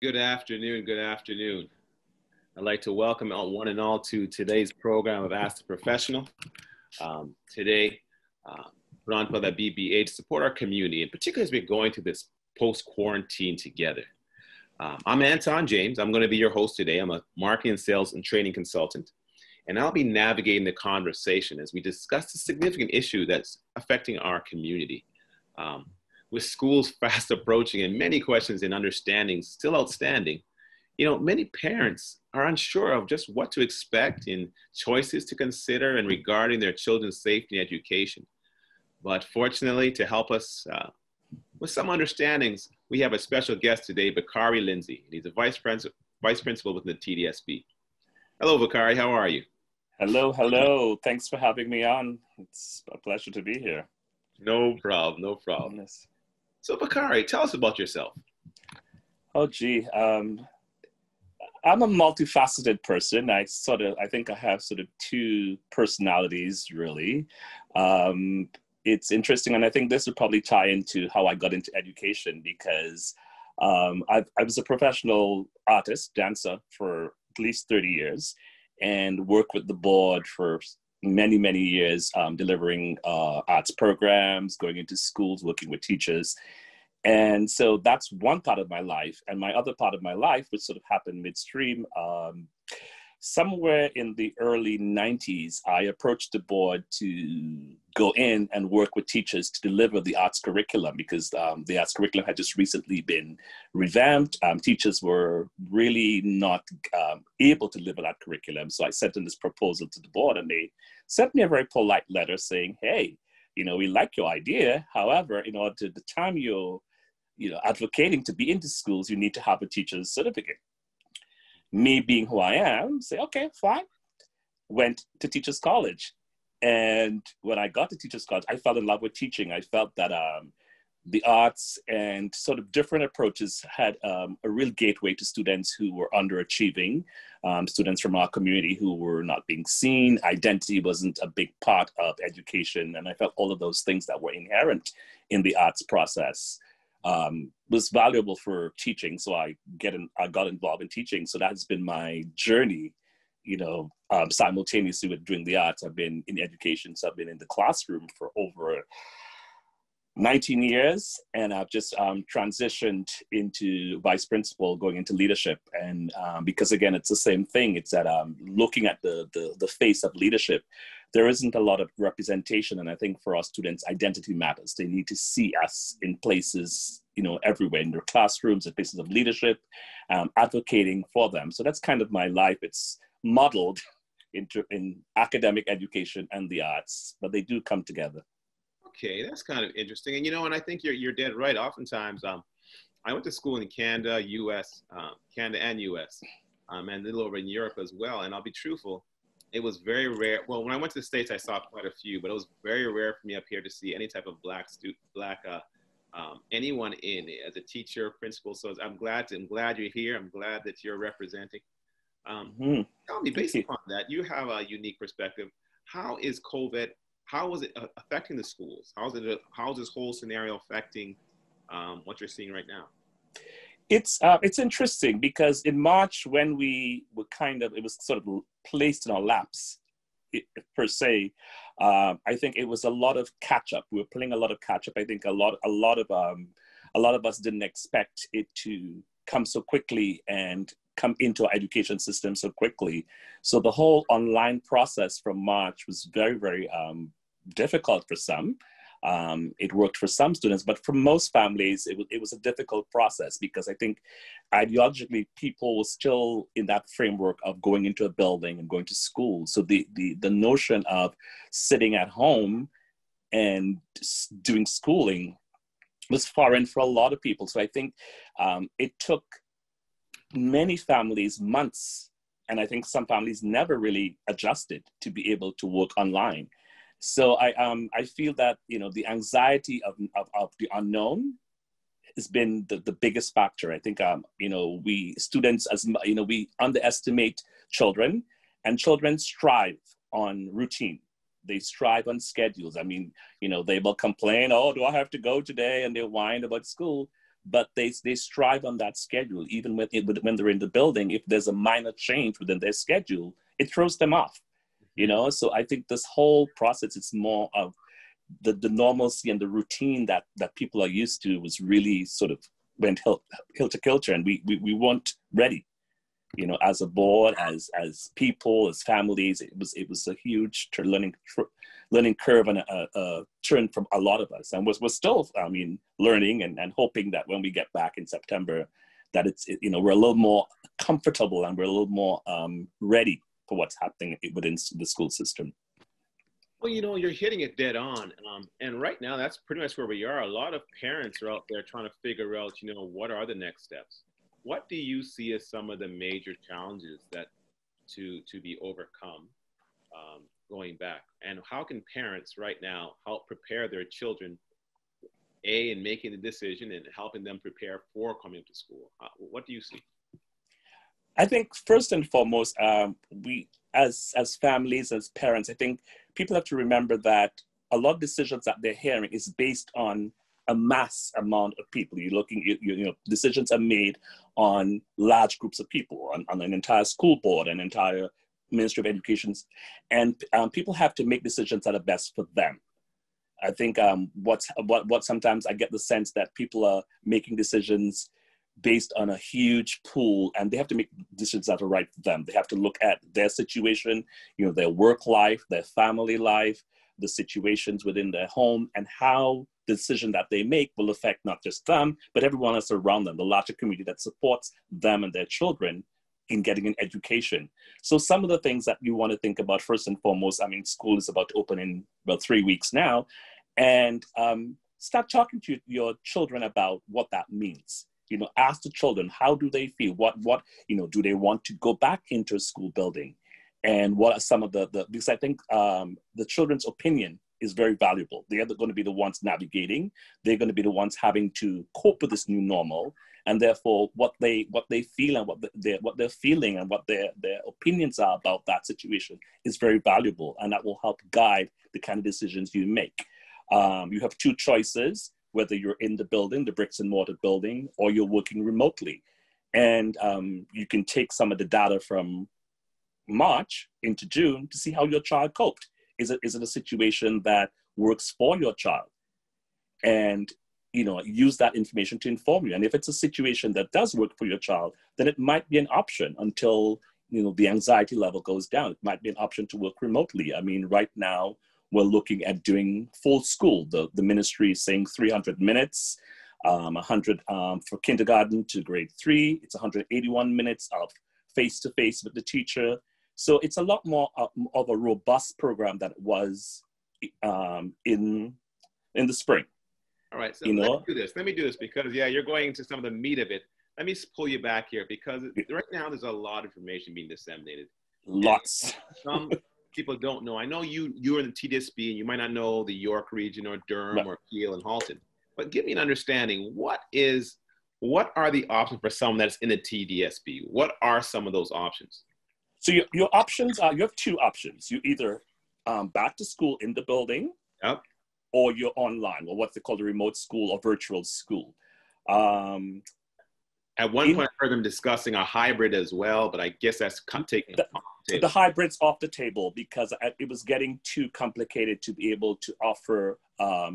Good afternoon. Good afternoon. I'd like to welcome one and all to today's program of Ask the Professional. Today, put on for the BBA to support our community, and particularly as we're going through this post-quarantine together. I'm Anton James. I'm going to be your host today. I'm a marketing, sales, and training consultant, and I'll be navigating the conversation as we discuss the significant issue that's affecting our community. With schools fast approaching and many questions and understandings still outstanding, many parents are unsure of just what to expect and choices to consider and regarding their children's safety and education. But fortunately, to help us with some understandings, we have a special guest today, Bakari Lindsay. He's a vice principal within the TDSB. Hello, Bakari. How are you? Hello. Thanks for having me on. It's a pleasure to be here. No problem. Yes. So, Bakari, tell us about yourself. Oh, gee. I'm a multifaceted person. I think I have sort of two personalities, really. It's interesting, and I think this would probably tie into how I got into education because I was a professional artist, dancer for at least 30 years and worked with the board for many years, delivering arts programs, going into schools, working with teachers. And so that's one part of my life. And my other part of my life, which sort of happened midstream, somewhere in the early 90s, I approached the board to go in and work with teachers to deliver the arts curriculum because the arts curriculum had just recently been revamped. Teachers were really not able to deliver that curriculum. So I sent in this proposal to the board and they sent me a very polite letter saying, hey, we like your idea. However, in order to the time you're advocating to be into schools, you need to have a teacher's certificate. Me being who I am, say, okay, fine. Went to Teachers College. And when I got to Teachers College, I fell in love with teaching. I felt that the arts and sort of different approaches had a real gateway to students who were underachieving, students from our community who were not being seen. Identity wasn't a big part of education. And I felt all of those things that were inherent in the arts process was valuable for teaching. So I got involved in teaching. So that's been my journey, simultaneously with doing the arts. I've been in education. So I've been in the classroom for over 19 years, and I've just transitioned into vice principal, going into leadership. And because again, it's the same thing. It's that looking at the face of leadership, there isn't a lot of representation. And I think for our students, identity matters. They need to see us in places, everywhere, in their classrooms, in places of leadership, advocating for them. So that's kind of my life. It's modeled in academic education and the arts, but they do come together. Okay, that's kind of interesting. And I think you're dead right. Oftentimes, I went to school in Canada, Canada and US, and a little over in Europe as well. And I'll be truthful, it was very rare. Well, when I went to the States, I saw quite a few, but it was very rare for me up here to see any type of anyone in as a teacher, principal. So I'm glad you're here. I'm glad that you're representing. Tell me, based upon that, you have a unique perspective. How is COVID? How is it affecting the schools? How is this whole scenario affecting what you're seeing right now? It's interesting because in March, when we were it was sort of placed in our laps, per se. I think it was a lot of catch up. We were playing a lot of catch up. I think a lot of us didn't expect it to come so quickly and come into our education system so quickly. So the whole online process from March was very difficult for some. It worked for some students, but for most families, it was a difficult process because I think ideologically people were still in that framework of going into a building and going to school. So the notion of sitting at home and doing schooling was foreign for a lot of people. So I think it took many families months, and I think some families never really adjusted to be able to work online. So I feel that the anxiety of the unknown has been the biggest factor. I think we students we underestimate children, and children strive on routine. They strive on schedules. I mean, they will complain, oh, do I have to go today? And they'll whine about school. but they strive on that schedule. Even when they're in the building, if there's a minor change within their schedule, it throws them off, you know? So I think this whole process, it's more of the normalcy and the routine that people are used to was really sort of went hilter kilter, and we weren't ready, you know, as a board, as people, as families. It was a huge learning curve and a turn from a lot of us, and we're still, I mean, learning and hoping that when we get back in September, that you know, we're a little more comfortable and we're a little more ready for what's happening within the school system. Well, you know, you're hitting it dead on. And right now, that's pretty much where we are. A lot of parents are out there trying to figure out, you know, what are the next steps? What do you see as some of the major challenges that to be overcome going back? And how can parents right now help prepare their children, in making the decision and helping them prepare for coming to school? What do you see? I think first and foremost, we as families, as parents, I think people have to remember that a lot of decisions that they're hearing is based on a mass amount of people. You're looking, you know, decisions are made on large groups of people, on an entire school board, an entire Ministry of Education, and people have to make decisions that are best for them. I think what sometimes I get the sense that people are making decisions based on a huge pool, and they have to make decisions that are right for them. They have to look at their situation, you know, their work life, their family life, the situations within their home, and how the decision that they make will affect not just them, but everyone else around them, the larger community that supports them and their children in getting an education. So some of the things that you want to think about first and foremost, I mean, school is about to open in about 3 weeks now, and start talking to your children about what that means. You know, ask the children, how do they feel? What, you know, do they want to go back into a school building? And what are some of the because I think the children's opinion is very valuable. They're going to be the ones navigating. They're going to be the ones having to cope with this new normal. And therefore, what they feel and what they're feeling and what their opinions are about that situation is very valuable. And that will help guide the kind of decisions you make. You have two choices, whether you're in the building, the bricks and mortar building, or you're working remotely. And you can take some of the data from March into June to see how your child coped. Is it a situation that works for your child? And, you know, use that information to inform you. And if it's a situation that does work for your child, then it might be an option until, you know, the anxiety level goes down. It might be an option to work remotely. I mean, right now, we're looking at doing full school. The ministry is saying 300 minutes, 100 for kindergarten to grade 3. It's 181 minutes of face-to-face with the teacher. So it's a lot more of a robust program than it was in the spring. All right, so let me do this because, yeah, you're going into some of the meat of it. Let me pull you back here because right now there's a lot of information being disseminated. Lots. Some people don't know. I know you're in the TDSB and you might not know the York region or Durham or Peel and Halton, but give me an understanding. What are the options for someone that's in the TDSB? What are some of those options? So your options are, you have two options. You either back to school in the building, yep, or you're online, or what they call the remote school or virtual school. At one point, I heard them discussing a hybrid as well, but I guess that's taking the hybrid's off the table because it was getting too complicated to be able to offer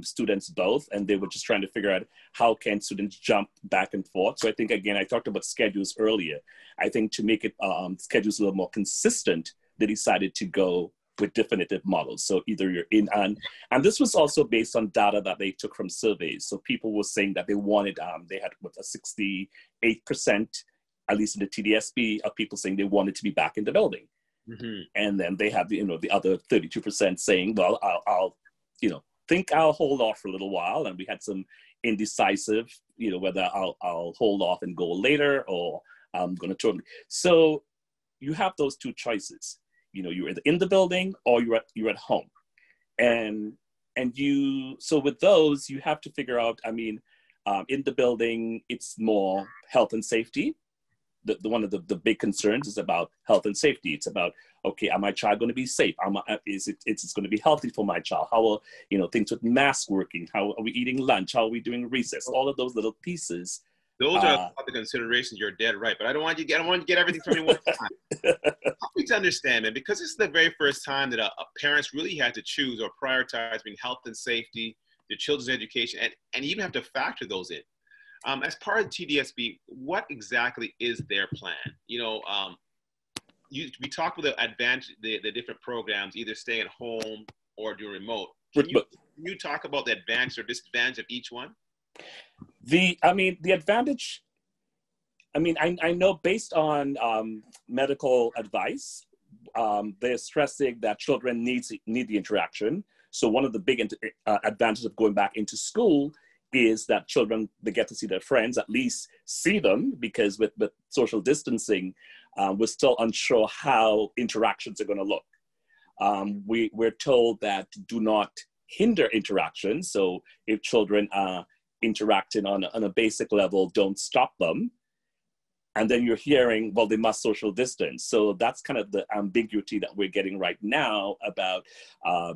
students both, and they were just trying to figure out how can students jump back and forth. So I think, again, I talked about schedules earlier. I think to make it schedules a little more consistent, they decided to go with definitive models. So either you're in and this was also based on data that they took from surveys. So people were saying that they wanted, they had a 68%, at least in the TDSB, of people saying they wanted to be back in the building. Mm-hmm. And then they have the other 32% saying, well, I'll think I'll hold off for a little while. And we had some indecisive, whether I'll hold off and go later or I'm going to totally. So you have those two choices. You're either in the building or you're at home. And so with those, you have to figure out, in the building, it's more health and safety. one of the big concerns is about health and safety. It's about, okay, am my child going to be safe? Is it going to be healthy for my child? How will, things with mask working? How are we eating lunch? How are we doing recess? All of those little pieces. Those are the considerations. You're dead right, but I don't want you to get everything from me one time. Help me to understand, man, because this is the very first time that parents really had to choose or prioritize between health and safety, their children's education, and even have to factor those in. As part of TDSB, what exactly is their plan? We talked about the different programs, either stay at home or do remote. Can you talk about the advantage or disadvantage of each one? The advantage, I know based on medical advice, they're stressing that children need the interaction. So one of the big advantages of going back into school is that children, they get to see their friends, at least see them, because with social distancing, we're still unsure how interactions are going to look. We're told that do not hinder interaction. So if children are interacting on a basic level, don't stop them. And then you're hearing, well, they must social distance. So that's kind of the ambiguity that we're getting right now about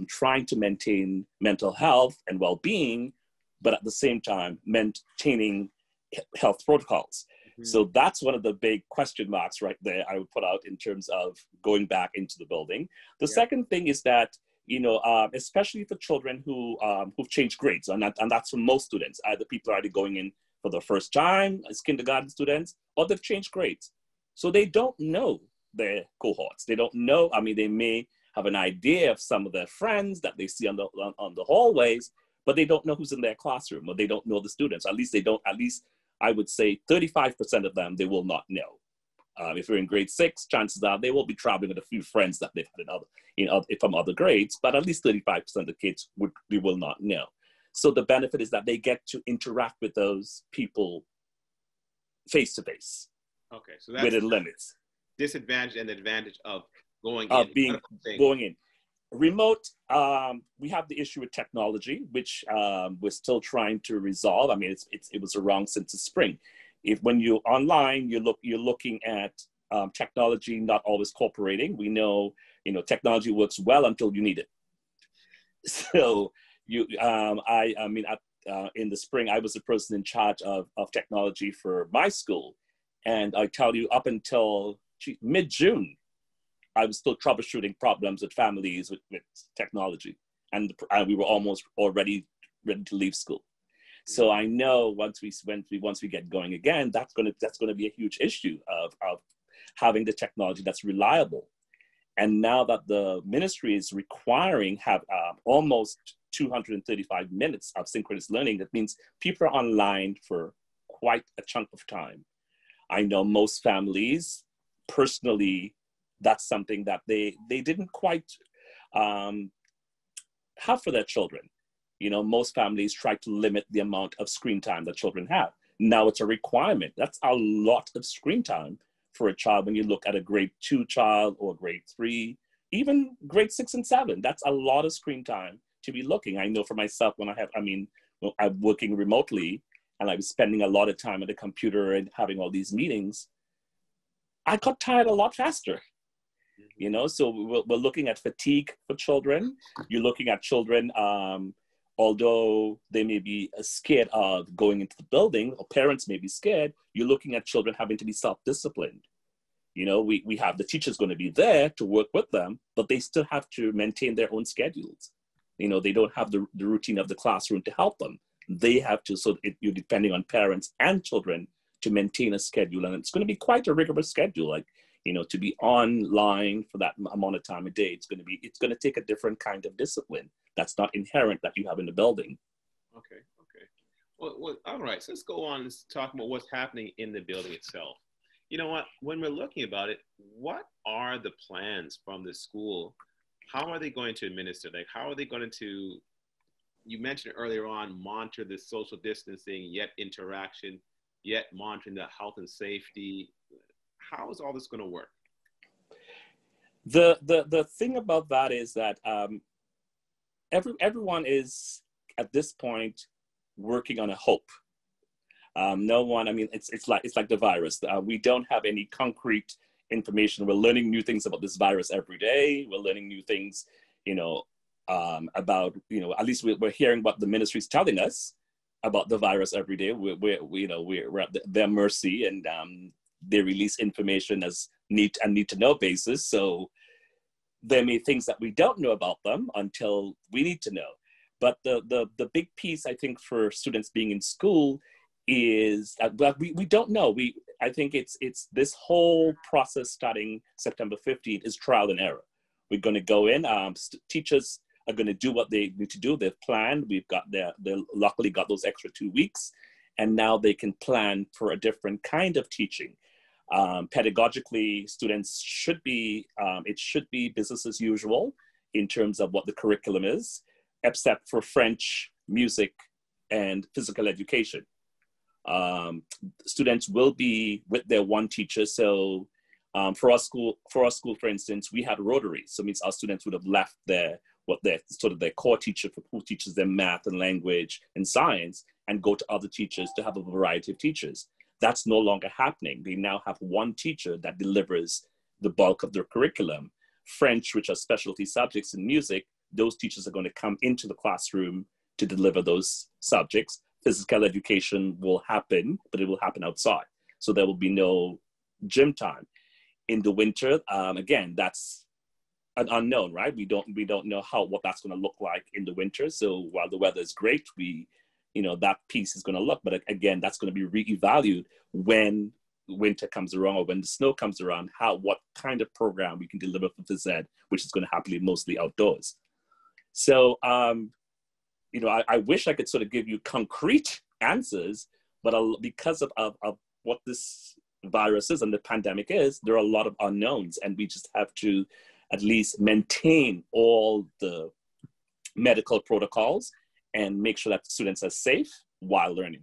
trying to maintain mental health and well-being, but at the same time, maintaining health protocols. Mm-hmm. So that's one of the big question marks right there I would put out in terms of going back into the building. The second thing is that, especially for children who've changed grades, and that's for most students, either people are already going in for the first time as kindergarten students, or they've changed grades. So they don't know their cohorts. They don't know, they may have an idea of some of their friends that they see on the hallways, but they don't know who's in their classroom, or they don't know the students. At least I would say 35% of them, they will not know. If you're in grade 6, chances are they will be traveling with a few friends that they've had from other grades, but at least 35% of the kids they will not know. So the benefit is that they get to interact with those people face to face. Okay, so that's within limits. Disadvantage and advantage of going in. Remote, we have the issue with technology, which we're still trying to resolve. It was around since the spring. When you're online, you're looking at technology not always cooperating. We know, technology works well until you need it. So in the spring, I was the person in charge of technology for my school, and I tell you, up until mid-June, I was still troubleshooting problems with families with technology, and we were almost already ready to leave school. So I know once we get going again, that's going to be a huge issue of having the technology that's reliable. And now that the ministry is requiring have almost 235 minutes of synchronous learning, that means people are online for quite a chunk of time. I know most families, personally, that's something that they didn't quite have for their children. Most families try to limit the amount of screen time that children have. Now it's a requirement. That's a lot of screen time for a child when you look at a grade 2 child or grade 3, even grade 6 and 7. That's a lot of screen time to be looking. I know for myself when I'm working remotely and I was spending a lot of time at the computer and having all these meetings, I got tired a lot faster. So we're looking at fatigue for children. You're looking at children, although they may be scared of going into the building, or parents may be scared, you're looking at children having to be self-disciplined. We have the teachers going to be there to work with them, but they still have to maintain their own schedules. They don't have the routine of the classroom to help them. They have to, you're depending on parents and children to maintain a schedule. And it's going to be quite a rigorous schedule. To be online for that amount of time a day, it's going to take a different kind of discipline that's not inherent that you have in the building. Okay. Well, all right. So let's go on and talk about what's happening in the building itself. You know what? When we're looking about it, what are the plans from the school? How are they going to administer? How are they going to? You mentioned earlier on, monitor the social distancing, yet interaction, yet monitoring the health and safety. How is all this going to work? The thing about that is that everyone is at this point working on a hope. No one, I mean, it's like the virus. We don't have any concrete information. We're learning new things about this virus every day. We're learning new things, about, at least we're hearing what the ministry is telling us about the virus every day. We're at their mercy, and they release information as need to know basis. So there may be things that we don't know about them until we need to know. But the big piece, I think, for students being in school is that we don't know. I think it's this whole process starting September 15th is trial and error. We're going to go in. Teachers are going to do what they need to do. They've planned. They luckily got those extra 2 weeks, and now they can plan for a different kind of teaching. Pedagogically, students should be business as usual in terms of what the curriculum is, except for French, music, and physical education. Students will be with their one teacher. So for our school, for instance, we had Rotary. So it means our students would have left their core teacher who teaches them math and language and science, and go to other teachers to have a variety of teachers. That's no longer happening. They now have one teacher that delivers the bulk of their curriculum. French, which are specialty subjects in music, those teachers are going to come into the classroom to deliver those subjects. Physical education will happen, but it will happen outside. So there will be no gym time. In the winter, again, that's an unknown, right? We don't know what that's going to look like in the winter. So while the weather is great, that piece is going to look, but again, that's going to be reevaluated when winter comes around or when the snow comes around, what kind of program we can deliver for phys ed, which is going to happen mostly outdoors. So, I wish I could sort of give you concrete answers, but because of what this virus is and the pandemic is, there are a lot of unknowns, and we just have to at least maintain all the medical protocols and make sure that students are safe while learning.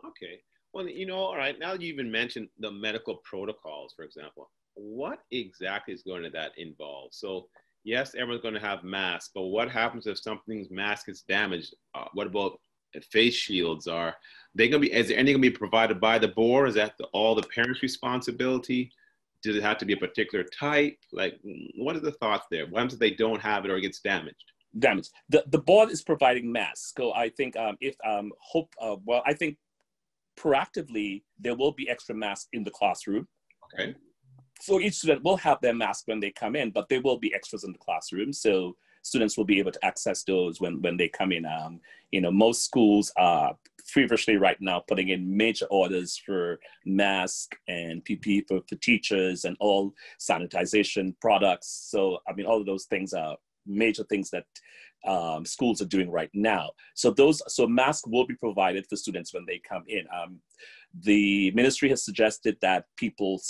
Okay. Well, all right, now you even mentioned the medical protocols, for example. What exactly is going to that involve? So yes, everyone's going to have masks, but what happens if something's mask is damaged? What about face shields? Is there anything going to be provided by the board? Is that all the parents' responsibility? Does it have to be a particular type? Like, what are the thoughts there? What happens if they don't have it or it gets damaged? The board is providing masks. So I think I think proactively there will be extra masks in the classroom. Okay. So each student will have their mask when they come in, but there will be extras in the classroom. So students will be able to access those when they come in. Most schools are feverishly right now putting in major orders for masks and PPE for teachers and all sanitization products. So, all of those things are major things that schools are doing right now. So masks will be provided for students when they come in. The ministry has suggested that people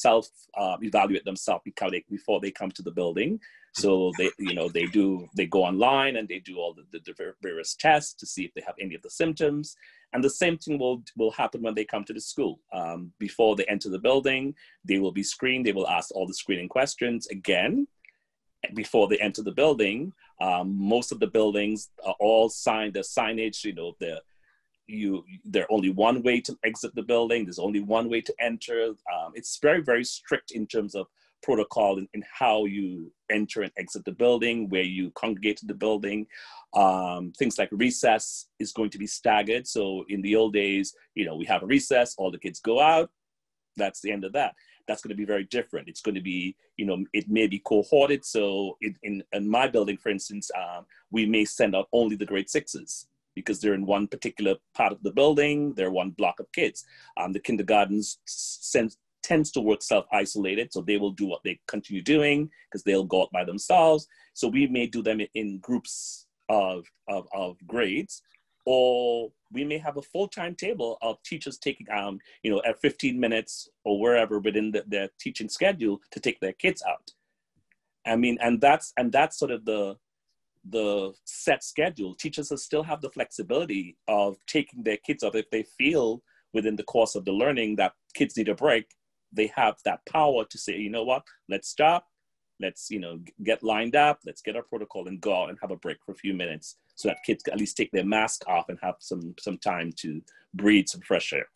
evaluate themselves before they come to the building. So they go online and they do all the various tests to see if they have any of the symptoms. And the same thing will happen when they come to the school. Before they enter the building, they will be screened. They will ask all the screening questions again before they enter the building. Most of the buildings are all signed. There's signage, there's only one way to exit the building. There's only one way to enter. It's very, very strict in terms of protocol in how you enter and exit the building, where you congregate to the building. Things like recess is going to be staggered. So in the old days, we have a recess, all the kids go out. That's the end of that. That's going to be very different. It's going to be, it may be cohorted. So in my building, for instance, we may send out only the grade 6s because they're in one particular part of the building. They're one block of kids. The kindergartens tends to work self-isolated. So they will do what they continue doing because they'll go out by themselves. So we may do them in groups of grades, or we may have a full-time table of teachers taking, at 15 minutes or wherever within their teaching schedule to take their kids out. And that's sort of the set schedule. Teachers will still have the flexibility of taking their kids out if they feel within the course of the learning that kids need a break. They have that power to say, what, let's stop. Let's, get lined up. Let's get our protocol and go out and have a break for a few minutes so that kids can at least take their mask off and have some time to breathe some fresh air.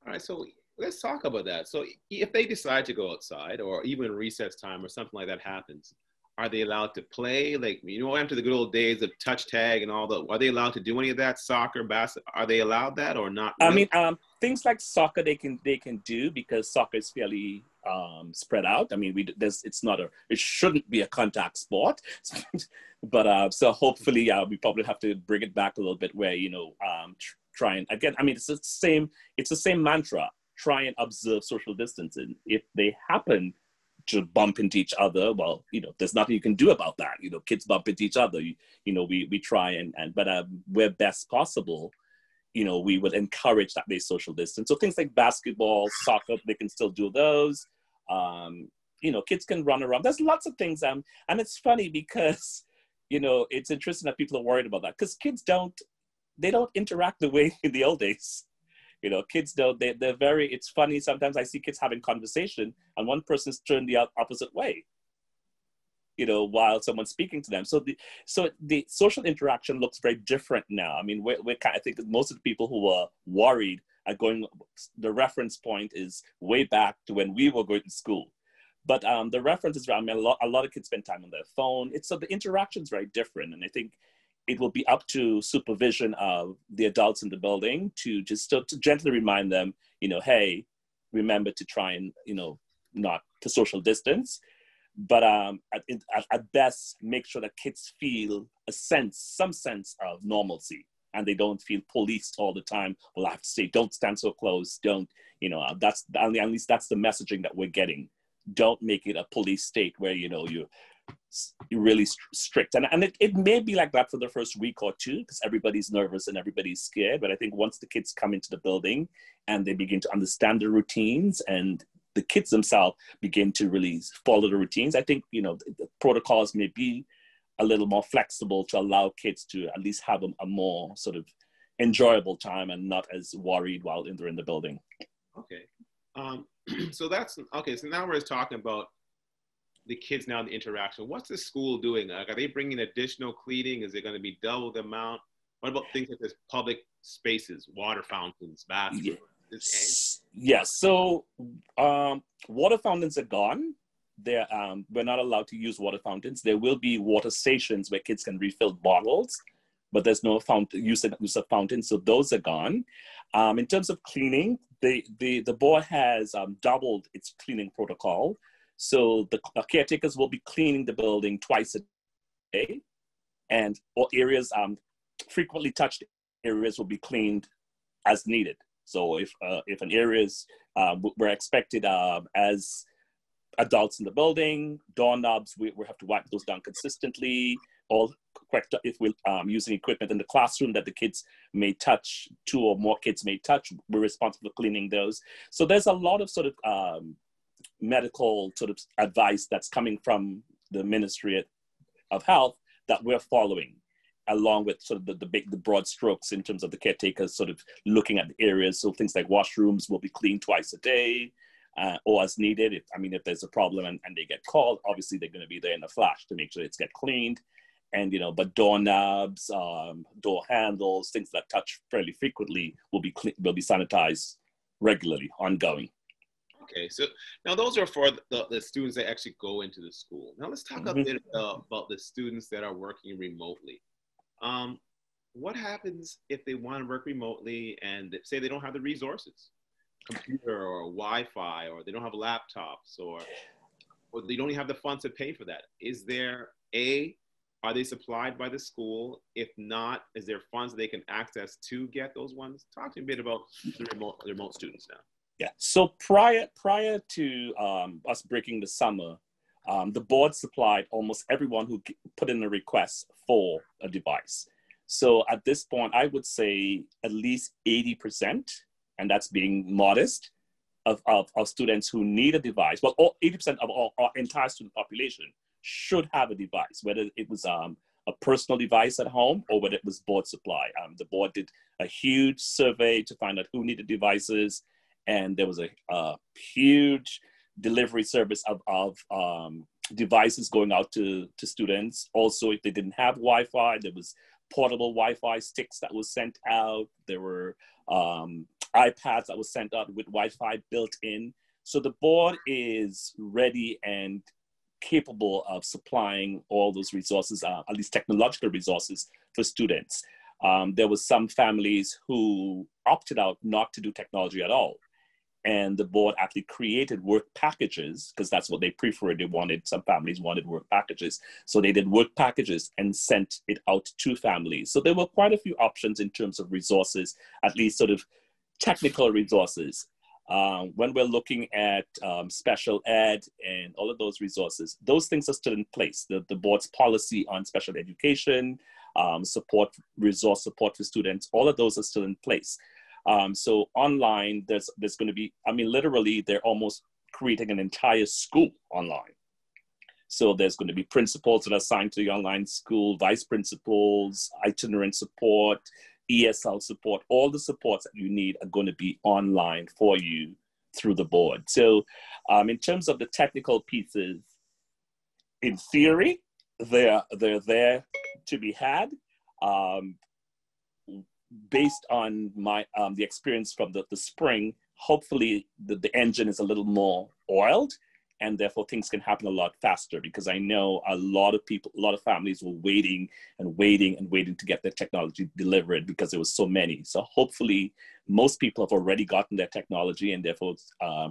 All right, so let's talk about that. So if they decide to go outside, or even recess time or something like that happens, are they allowed to play? Like, after the good old days of touch tag and all the, are they allowed to do any of that? Soccer, basketball, are they allowed that or not I really? mean, things like soccer they can do because soccer is fairly spread out. I mean, it shouldn't be a contact sport, but so hopefully we probably have to bring it back a little bit where try and again. I mean, it's the same mantra. Try and observe social distancing. If they happen to bump into each other, well, there's nothing you can do about that. Kids bump into each other. We try but where best possible, we would encourage that they social distance. So things like basketball, soccer, they can still do those. Kids can run around. There's lots of things. And it's funny because, it's interesting that people are worried about that because they don't interact the way in the old days. Kids don't, it's funny. Sometimes I see kids having conversation and one person's turned the opposite way, while someone's speaking to them. So the social interaction looks very different now. I mean, I think most of the people who were worried are the reference point is way back to when we were going to school. But the reference is, I mean, a lot of kids spend time on their phone. So the interaction is very different. And I think it will be up to supervision of the adults in the building to just to gently remind them, hey, remember to try and, not to social distance. But at best, make sure that kids feel some sense of normalcy, and they don't feel policed all the time. Well, I have to say, don't stand so close. Don't, at least that's the messaging that we're getting. Don't make it a police state where, you're really strict. And it may be like that for the first week or two because everybody's nervous and everybody's scared. But I think once the kids come into the building and they begin to understand the routines and the kids themselves begin to really follow the routines, I think, the protocols may be a little more flexible to allow kids to at least have a more sort of enjoyable time and not as worried while they're in the building. Okay. So that's, okay. So now we're talking about the kids now, the interaction. What's the school doing? Like, are they bringing additional cleaning? Is it going to be double the amount? What about things like this public spaces, water fountains, bathrooms? Yes. So water fountains are gone. We're not allowed to use water fountains. There will be water stations where kids can refill bottles, but there's no use of fountains. So those are gone. In terms of cleaning, the board has doubled its cleaning protocol. So the caretakers will be cleaning the building twice a day, and all areas, frequently touched areas, will be cleaned as needed. So if an area is, we're expected as adults in the building, doorknobs, we have to wipe those down consistently. All correct. If we're using equipment in the classroom that the kids may touch, 2 or more kids may touch, we're responsible for cleaning those. So there's a lot of sort of medical sort of advice that's coming from the Ministry of Health that we're following, along with sort of the broad strokes in terms of the caretakers sort of looking at the areas. So things like washrooms will be cleaned twice a day or as needed. If there's a problem and they get called, obviously they're going to be there in a flash to make sure it's get cleaned. And, but doorknobs, door handles, things that touch fairly frequently will be sanitized regularly, ongoing. Okay, so now those are for the students that actually go into the school. Now let's talk a bit about the students that are working remotely. What happens if they want to work remotely and say they don't have the resources, computer or Wi-Fi, or they don't have laptops, or they don't even have the funds to pay for that? Is there are they supplied by the school? If not, is there funds they can access to get those ones? Talk to me a bit about the remote students now. Yeah. So prior to us breaking the summer, the board supplied almost everyone who put in a request for a device. So at this point, I would say at least 80%, and that's being modest, of students who need a device. Well, 80% of our entire student population should have a device, whether it was a personal device at home or whether it was board supply. The board did a huge survey to find out who needed devices. And there was a huge delivery service of devices going out to students. Also, if they didn't have Wi-Fi, there was portable Wi-Fi sticks that was sent out. There were iPads that was sent out with Wi-Fi built in. So the board is ready and capable of supplying all those resources, at least technological resources for students. There was some families who opted out not to do technology at all. And the board actually created work packages because that's what they preferred. Some families wanted work packages. So they did work packages and sent it out to families. So there were quite a few options in terms of resources, at least sort of technical resources. When we're looking at special ed and all of those resources, those things are still in place. The board's policy on special education, resource support for students, all of those are still in place. So online, there's going to be, literally, they're almost creating an entire school online. So there's going to be principals that are assigned to the online school, vice principals, itinerant support, ESL support. All the supports that you need are going to be online for you through the board. So in terms of the technical pieces, in theory, they're there to be had. Based on my the experience from the spring, hopefully the engine is a little more oiled, and therefore things can happen a lot faster, because I know a lot of families were waiting to get their technology delivered because there was so many. So hopefully most people have already gotten their technology, and therefore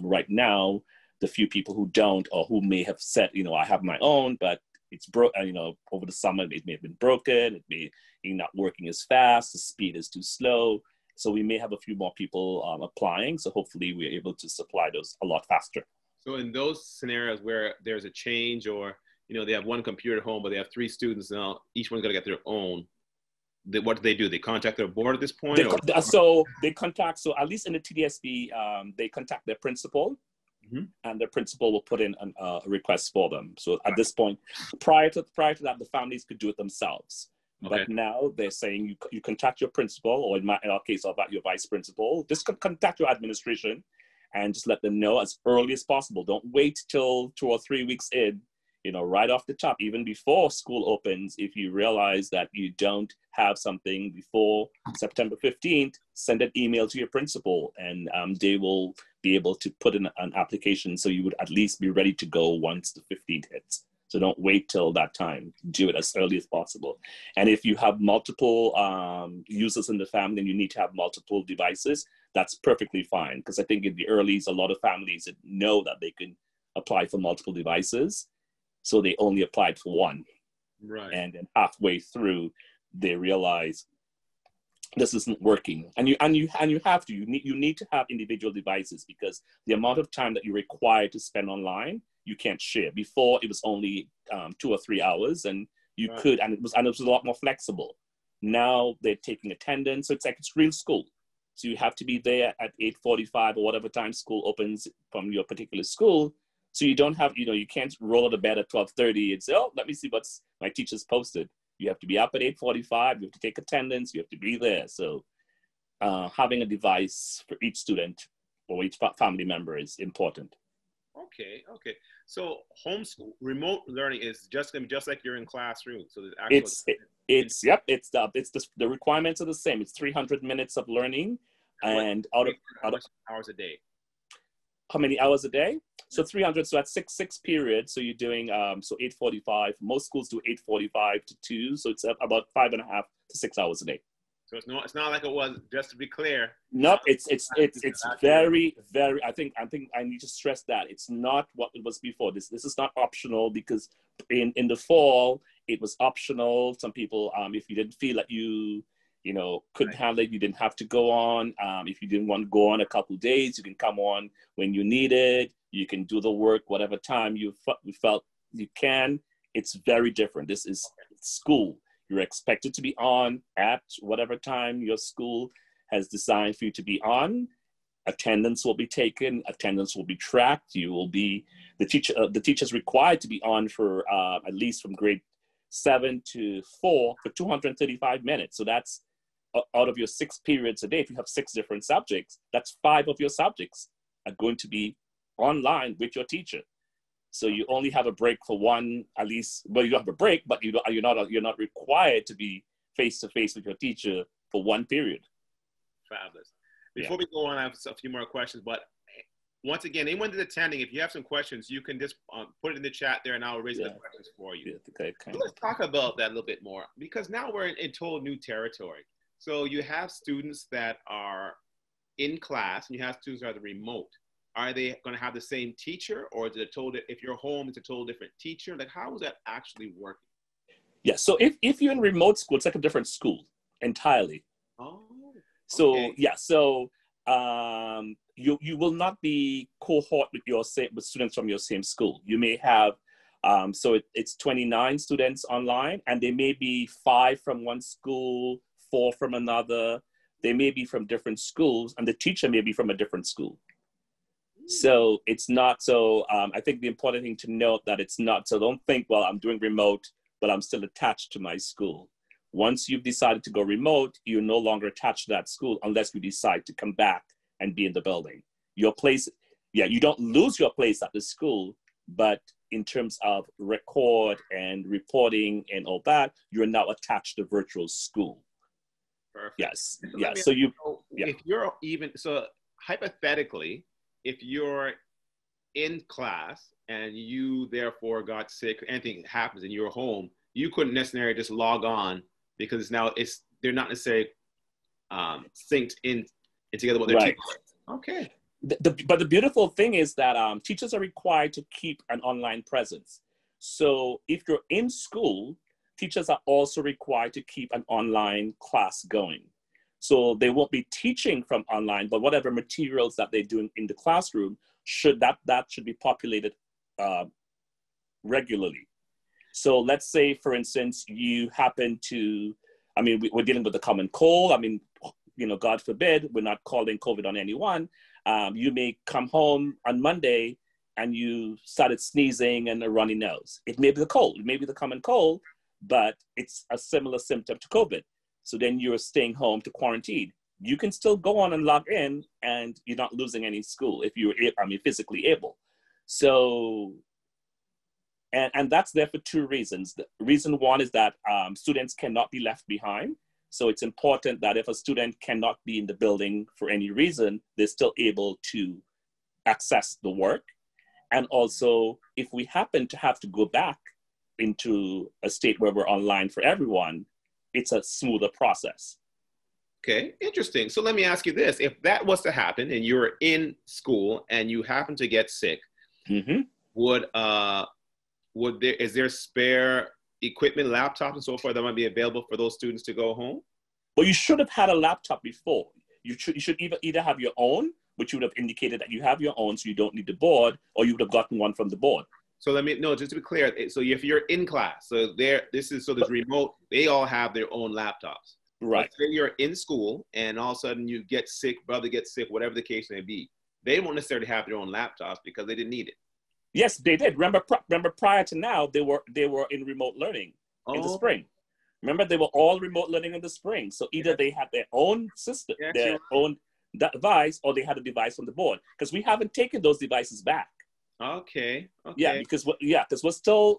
right now, the few people who don't, or who may have said, I have my own, but it's over the summer, it may have been broken, it may be not working as fast, the speed is too slow. So we may have a few more people applying. So hopefully we're able to supply those a lot faster. So in those scenarios where there's a change, or, they have one computer at home, but they have 3 students now, each one's got to get their own. What do? They contact their board at this point? So at least in the TDSB, they contact their principal. Mm-hmm. And the principal will put in a request for them. So at this point, prior to that, the families could do it themselves. Okay. But now they're saying you contact your principal, or in our case, about your vice principal. Just contact your administration and just let them know as early as possible. Don't wait till 2 or 3 weeks in, right off the top, even before school opens. If you realize that you don't have something before September 15th, send an email to your principal, and they will be able to put in an application, so you would at least be ready to go once the 15th hits. So don't wait till that time. Do it as early as possible. And if you have multiple users in the family and you need to have multiple devices, that's perfectly fine. Because I think in the earlies, a lot of families know that they can apply for multiple devices. So they only applied for one. Right. And then halfway through, they realize this isn't working. And you need to have individual devices, because the amount of time that you require to spend online, you can't share. Before, it was only 2 or 3 hours, and you right. could, and it was a lot more flexible. Now they're taking attendance, so it's real school. So you have to be there at 8:45 or whatever time school opens from your particular school. So you don't have, you can't roll out of bed at 12:30 and say, oh, let me see what's my teacher's posted. You have to be up at 8:45. You have to take attendance. You have to be there. So having a device for each student or each family member is important. Okay. So homeschool, remote learning is just going to be just like you're in classroom. So there's actual... the requirements are the same. It's 300 minutes of learning, and hours a day. How many hours a day? So 300. So that's six periods. So you're doing 8:45. Most schools do 8:45 to 2. So it's about 5.5 to 6 hours a day. So it's not like it was, just to be clear. Nope. It's very, very. I think I need to stress that it's not what it was before. This is not optional, because in the fall it was optional. Some people, if you didn't feel that you couldn't handle it, you didn't have to go on. If you didn't want to go on a couple of days, you can come on when you need it. You can do the work whatever time you felt you can. It's very different. This is school. You're expected to be on at whatever time your school has designed for you to be on. Attendance will be taken. Attendance will be tracked. You will be the teacher's required to be on for at least from grade 7 to 4 for 235 minutes. So that's out of your 6 periods a day. If you have 6 different subjects, that's 5 of your subjects are going to be online with your teacher. So you only have a break for one, at least. Well, you have a break, but you're not required to be face to face with your teacher for 1 period. Fabulous. Before we go on, I have a few more questions, but once again, anyone that's attending, if you have some questions, you can just put it in the chat there and I'll raise the questions for you. Okay, so let's talk about that a little bit more, because now we're in total new territory. So you have students that are in class and you have students that are remote. Are they going to have the same teacher, or is it told that if you're home, it's a total different teacher? Like, how is that actually working? Yeah, so if you're in remote school, it's like a different school entirely. Oh, okay. So you will not be cohort with students from your same school. You may have, it's 29 students online, and they may be 5 from one school, 4 from another. They may be from different schools, and the teacher may be from a different school. So it's not so, I think the important thing to note that it's not, so don't think, well, I'm doing remote, but I'm still attached to my school. Once you've decided to go remote, you're no longer attached to that school unless you decide to come back and be in the building. Your place, you don't lose your place at the school, but in terms of record and reporting and all that, you're now attached to virtual school. Perfect. Yes. So yeah. So if you're so hypothetically, if you're in class and you therefore got sick, anything happens and you're home, you couldn't necessarily just log on because they're not necessarily synced in together with their teachers. Okay. But the beautiful thing is that teachers are required to keep an online presence. So if you're in school, teachers are also required to keep an online class going. So they won't be teaching from online, but whatever materials that they're doing in the classroom should be populated regularly. So let's say, for instance, you happen to, we're dealing with the common cold. God forbid, we're not calling COVID on anyone. You may come home on Monday and you started sneezing and a runny nose. It may be the cold, it may be the common cold, but it's a similar symptom to COVID. So then you're staying home to quarantine. You can still go on and log in and you're not losing any school if you're, physically able. So, and that's there for 2 reasons. The reason one is that students cannot be left behind. So it's important that if a student cannot be in the building for any reason, they're still able to access the work. And also, if we happen to have to go back into a state where we're online for everyone, it's a smoother process. Okay, interesting. So let me ask you this. If that was to happen and you're in school and you happen to get sick, is there spare equipment, laptops and so forth that might be available for those students to go home? Well, you should have had a laptop before. You should either have your own, which you would have indicated that you have your own so you don't need the board, or you would have gotten one from the board. So just to be clear, so if you're in class, so there's remote, they all have their own laptops. Right. Let's say you're in school and all of a sudden you get sick, brother gets sick, whatever the case may be. They won't necessarily have their own laptops because they didn't need it. Yes, they did. Remember prior to now, they were in remote learning in the spring. Remember, they were all remote learning in the spring. So either they had their own system, their own device, or they had a device from the board. Because we haven't taken those devices back. Okay. Yeah, because we're still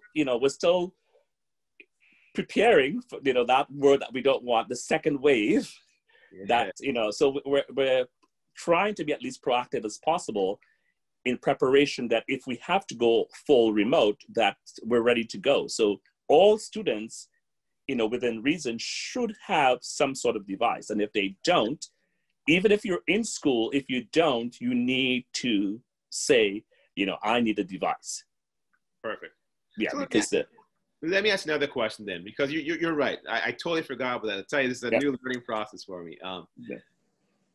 preparing for that word that we don't want, the second wave. Yeah. So we're trying to be at least proactive as possible in preparation that if we have to go full remote, that we're ready to go. So all students, within reason, should have some sort of device. And if they don't, even if you're in school, if you don't, you need to say, I need a device. Perfect. Yeah, so let me ask another question then, because you're right. I totally forgot about that. I tell you, this is a new learning process for me.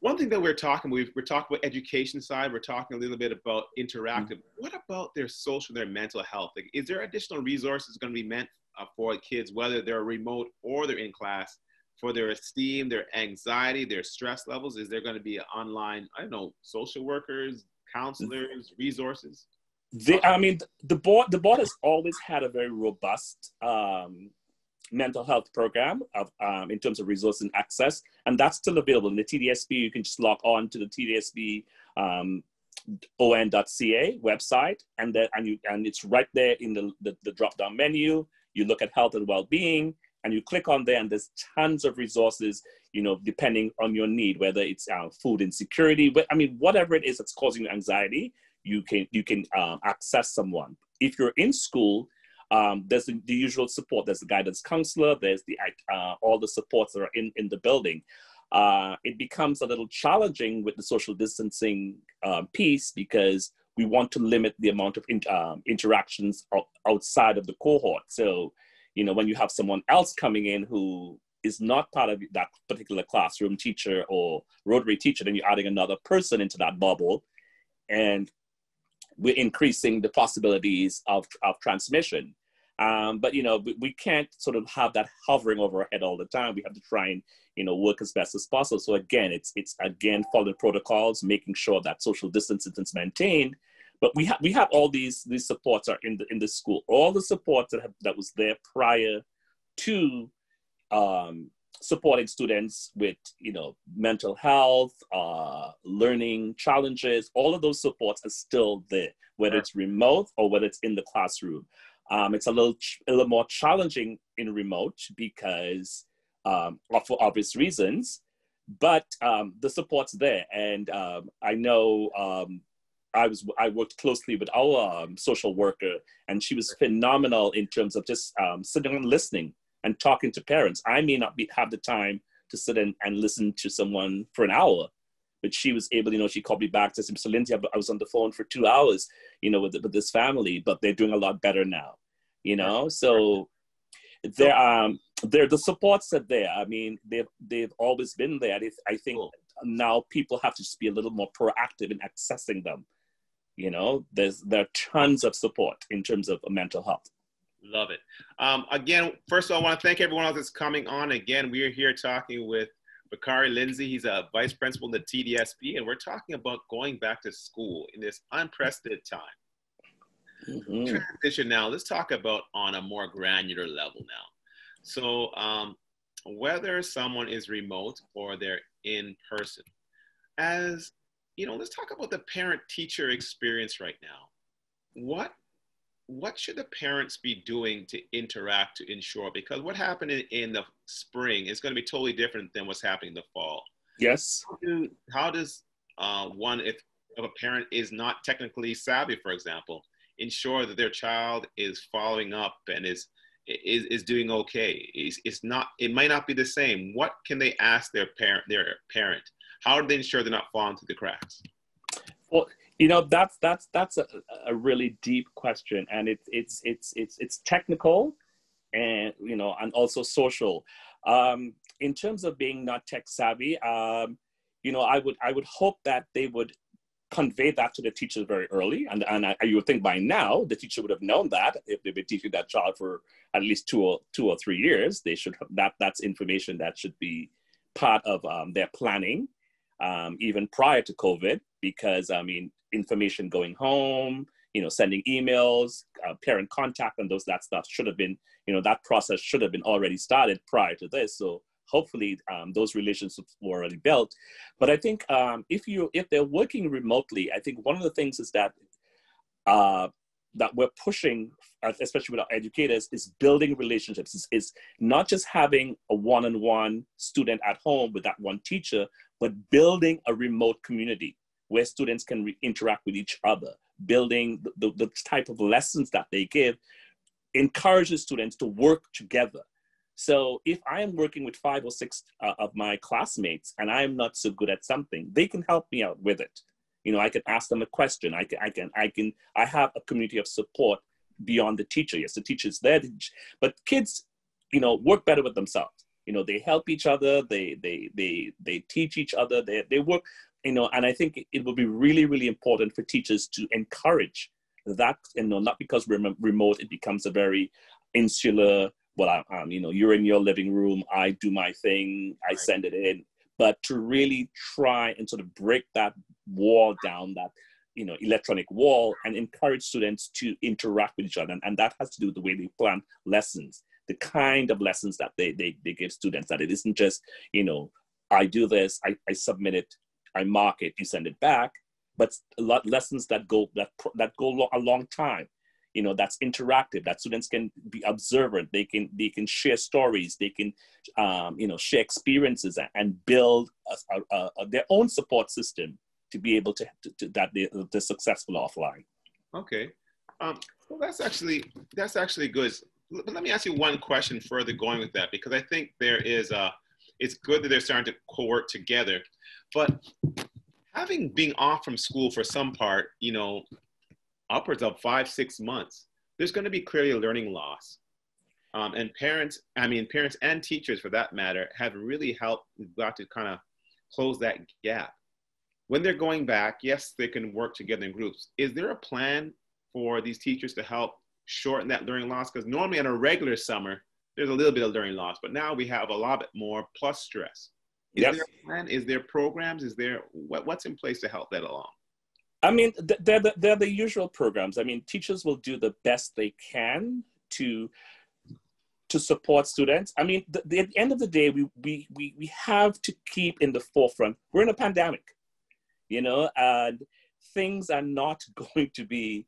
One thing that we're talking about education side. We're talking a little bit about interactive. What about their mental health? Like, is there additional resources going to be meant for kids, whether they're remote or they're in class, for their esteem, their anxiety, their stress levels? Is there going to be online, social workers, counselors, resources? The board has always had a very robust mental health program in terms of resource and access, and that's still available in the TDSB. You can just log on to the TDSB on.ca website, and it's right there in the drop down menu. You look at health and well-being, and you click on there and there's tons of resources, you know, depending on your need, whether it's food insecurity, but I mean, whatever it is that's causing you anxiety, you can access someone. If you're in school, there's the usual support. There's the guidance counselor. There's the all the supports that are in the building. It becomes a little challenging with the social distancing piece because we want to limit the amount of interactions outside of the cohort. So, you know, when you have someone else coming in who is not part of that particular classroom, teacher or Rotary teacher, then you're adding another person into that bubble, and we're increasing the possibilities of transmission. But, you know, we can't sort of have that hovering over our head all the time. We have to try and, you know, work as best as possible. So again, it's again, following protocols, making sure that social distancing is maintained. But we have all these supports are in the school. All the supports that was there prior to supporting students with, you know, mental health, learning challenges, all of those supports are still there, whether it's remote or whether it's in the classroom. It's a little more challenging in remote because for obvious reasons, but the support's there. And I know I worked closely with our social worker, and she was phenomenal in terms of just sitting and listening and talking to parents. I may not have the time to sit and listen to someone for an hour, but she was able, you know, she called me back to say, Mr. Lindsay, I was on the phone for 2 hours, you know, with this family, but they're doing a lot better now, you know? So the supports are there. I mean, they've always been there. I think now people have to just be a little more proactive in accessing them. You know, there are tons of support in terms of mental health. Love it. Again, first of all, I want to thank everyone else that's coming on. Again, we are here talking with Bakari Lindsay. He's a vice principal in the TDSB, and we're talking about going back to school in this unprecedented time. Mm-hmm. Transition now. Let's talk about on a more granular level now. So whether someone is remote or they're in person, as you know, let's talk about the parent-teacher experience right now. What should the parents be doing to interact to ensure? Because what happened in the spring is going to be totally different than what's happening in the fall. Yes. How does one, if a parent is not technically savvy, for example, ensure that their child is following up and is doing okay? It might not be the same. What can they ask their parent? How do they ensure they're not falling through the cracks? Well, you know, that's a really deep question, and it's technical, and you know, and also social. In terms of being not tech savvy, you know, I would hope that they would convey that to the teachers very early, and you would think by now the teacher would have known that if they've been teaching that child for at least two or 3 years. They should have that's information that should be part of their planning. Even prior to COVID, because I mean, information going home, you know, sending emails, parent contact, and that stuff should have been, you know, that process should have been already started prior to this. So hopefully those relationships were already built. But I think if they're working remotely, I think one of the things is that that we're pushing, especially with our educators, is building relationships. Is not just having a one-on-one student at home with that one teacher, but building a remote community where students can interact with each other, building the type of lessons that they give, encourages students to work together. So if I am working with 5 or 6 of my classmates and I'm not so good at something, they can help me out with it. You know, I can ask them a question. I have a community of support beyond the teacher. Yes, the teacher is there, but kids, you know, work better with themselves. You know, they help each other. They teach each other. They work. You know, and I think it will be really, really important for teachers to encourage that. You know, not because we're remote, it becomes a very insular. Well, you know, you're in your living room. I do my thing. I send it in. But to really try and sort of break that wall down, that, you know, electronic wall, and encourage students to interact with each other. And that has to do with the way they plan lessons, the kind of lessons that they give students, that it isn't just, you know, I do this, I submit it, I mark it, you send it back, but a lot lessons that go a long time. that's interactive, that students can be observant, they can share stories, they can share experiences and build their own support system to be able to that they're successful offline. Okay, well that's actually good. But let me ask you one question further going with that, because I think it's good that they're starting to co-work together, but having been off from school for some part, upwards of 5-6 months, there's going to be clearly a learning loss. And parents and teachers for that matter, have really got to kind of close that gap. When they're going back, yes, they can work together in groups. Is there a plan for these teachers to help shorten that learning loss? Because normally in a regular summer, there's a little bit of learning loss, but now we have a lot bit more plus stress. Is there a plan? Is there programs? Is there what's in place to help that along? I mean, they're the usual programs. I mean, teachers will do the best they can to support students. I mean, at the end of the day, we have to keep in the forefront. We're in a pandemic, and things are not going to be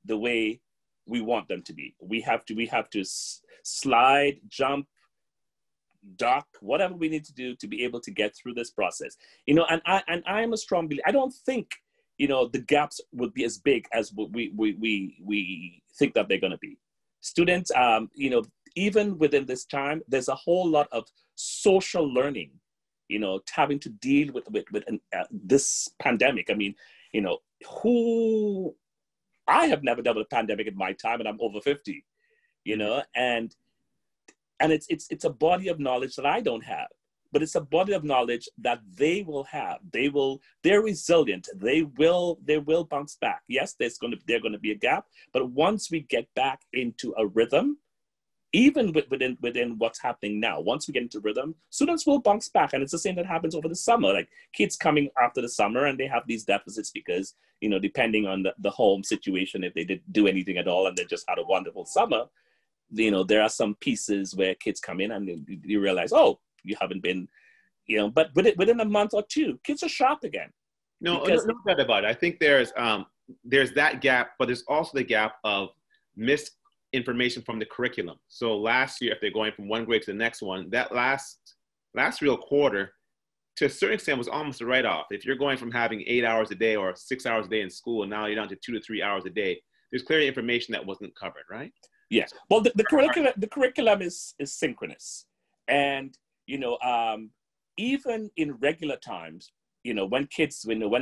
the way we want them to be. We have to slide, jump, duck, whatever we need to do to be able to get through this process. And I am a strong believer. I don't think the gaps would be as big as we think that they're going to be. Students, even within this time, there's a whole lot of social learning, having to deal with this pandemic. I mean, I have never dealt with a pandemic in my time, and I'm over 50, and it's a body of knowledge that I don't have, but it's a body of knowledge that they will have. They're resilient. They will bounce back. Yes, there's going to be a gap, but once we get back into a rhythm, even within what's happening now, once we get into rhythm, students will bounce back. And it's the same that happens over the summer. Like kids coming after the summer and they have these deficits because, depending on the home situation, if they didn't do anything at all and they just had a wonderful summer, there are some pieces where kids come in and you realize, oh, you haven't been, but within a month or two, kids are sharp again. No doubt about it. I think there's that gap, but there's also the gap of missed information from the curriculum. So last year, if they're going from one grade to the next one, that last real quarter, to a certain extent, was almost a write-off. If you're going from having 8 hours a day or 6 hours a day in school, and now you're down to 2 to 3 hours a day, there's clearly information that wasn't covered, right? Yeah. Well, the curriculum is synchronous, and even in regular times, when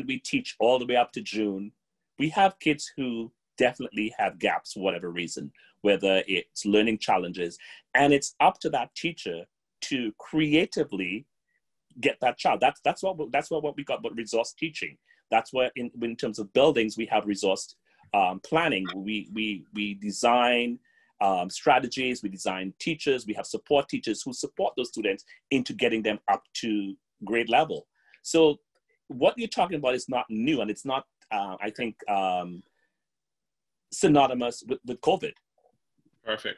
we teach all the way up to June, we have kids who definitely have gaps for whatever reason, whether it's learning challenges, and it's up to that teacher to creatively get that child. That's what we got with resource teaching. That's where in terms of buildings, we have resource planning. We design strategies, we design teachers, we have support teachers who support those students into getting them up to grade level. So what you're talking about is not new, and it's not, I think, synonymous with COVID. Perfect.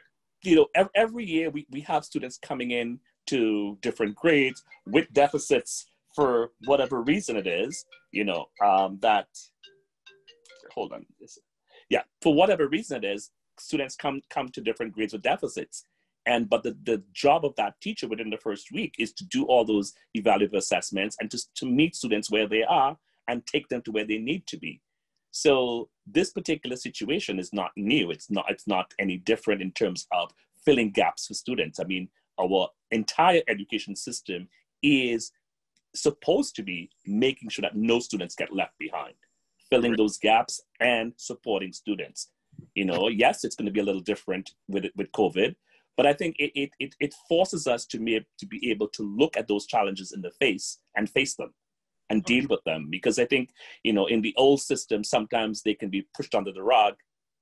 Every year we have students coming in to different grades with deficits for whatever reason it is, for whatever reason it is, students come to different grades with deficits. But the job of that teacher within the first week is to do all those evaluative assessments and to meet students where they are and take them to where they need to be. So this particular situation is not new. It's not any different in terms of filling gaps for students. I mean, our entire education system is supposed to be making sure that no students get left behind, filling those gaps and supporting students. Yes, it's going to be a little different with COVID, but I think it forces us to be able to look at those challenges in the face and face them and deal with them. Because I think, in the old system, sometimes they can be pushed under the rug.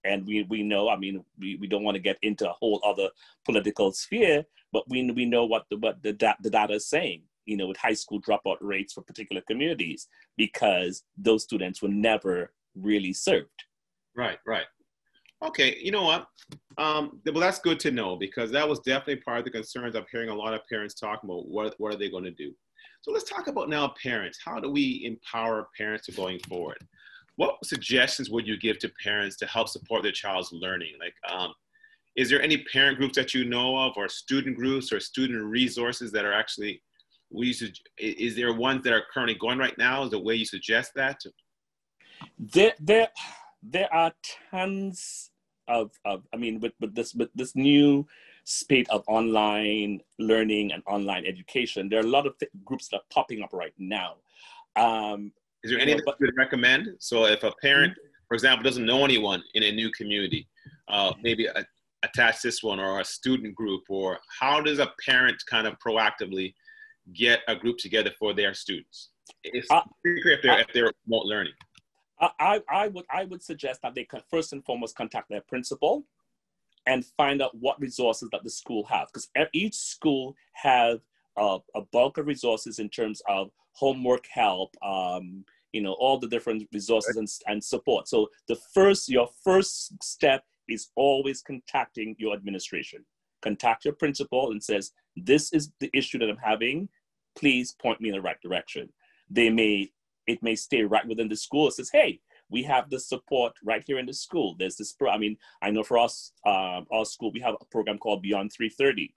And we know, I mean, we don't want to get into a whole other political sphere, but we know what the data is saying, with high school dropout rates for particular communities, because those students were never really served. Right. Okay, you know what? Well, that's good to know, because that was definitely part of the concerns I'm hearing a lot of parents talking about. What are they going to do? So let's talk about now parents. How do we empower parents to going forward? what suggestions would you give to parents to help support their child's learning? Like, is there any parent groups that you know of, or student groups or student resources that are actually, is there ones that are currently going right now? Is the way you suggest that? There are tons of I mean, with this new spate of online learning and online education, there are a lot of groups that are popping up right now. Is there any that you would recommend? So if a parent, for example, doesn't know anyone in a new community, maybe attach this one, or a student group, or how does a parent kind of proactively get a group together for their students? If they're remote learning. I would suggest that they can first and foremost contact their principal and find out what resources that the school has, because each school has a bulk of resources in terms of homework help, all the different resources and support. So your first step is always contacting your administration. Contact your principal and says, this is the issue that I'm having. Please point me in the right direction. It may stay right within the school. It says, hey, we have the support right here in the school. There's this, I know for us, our school, we have a program called Beyond 330.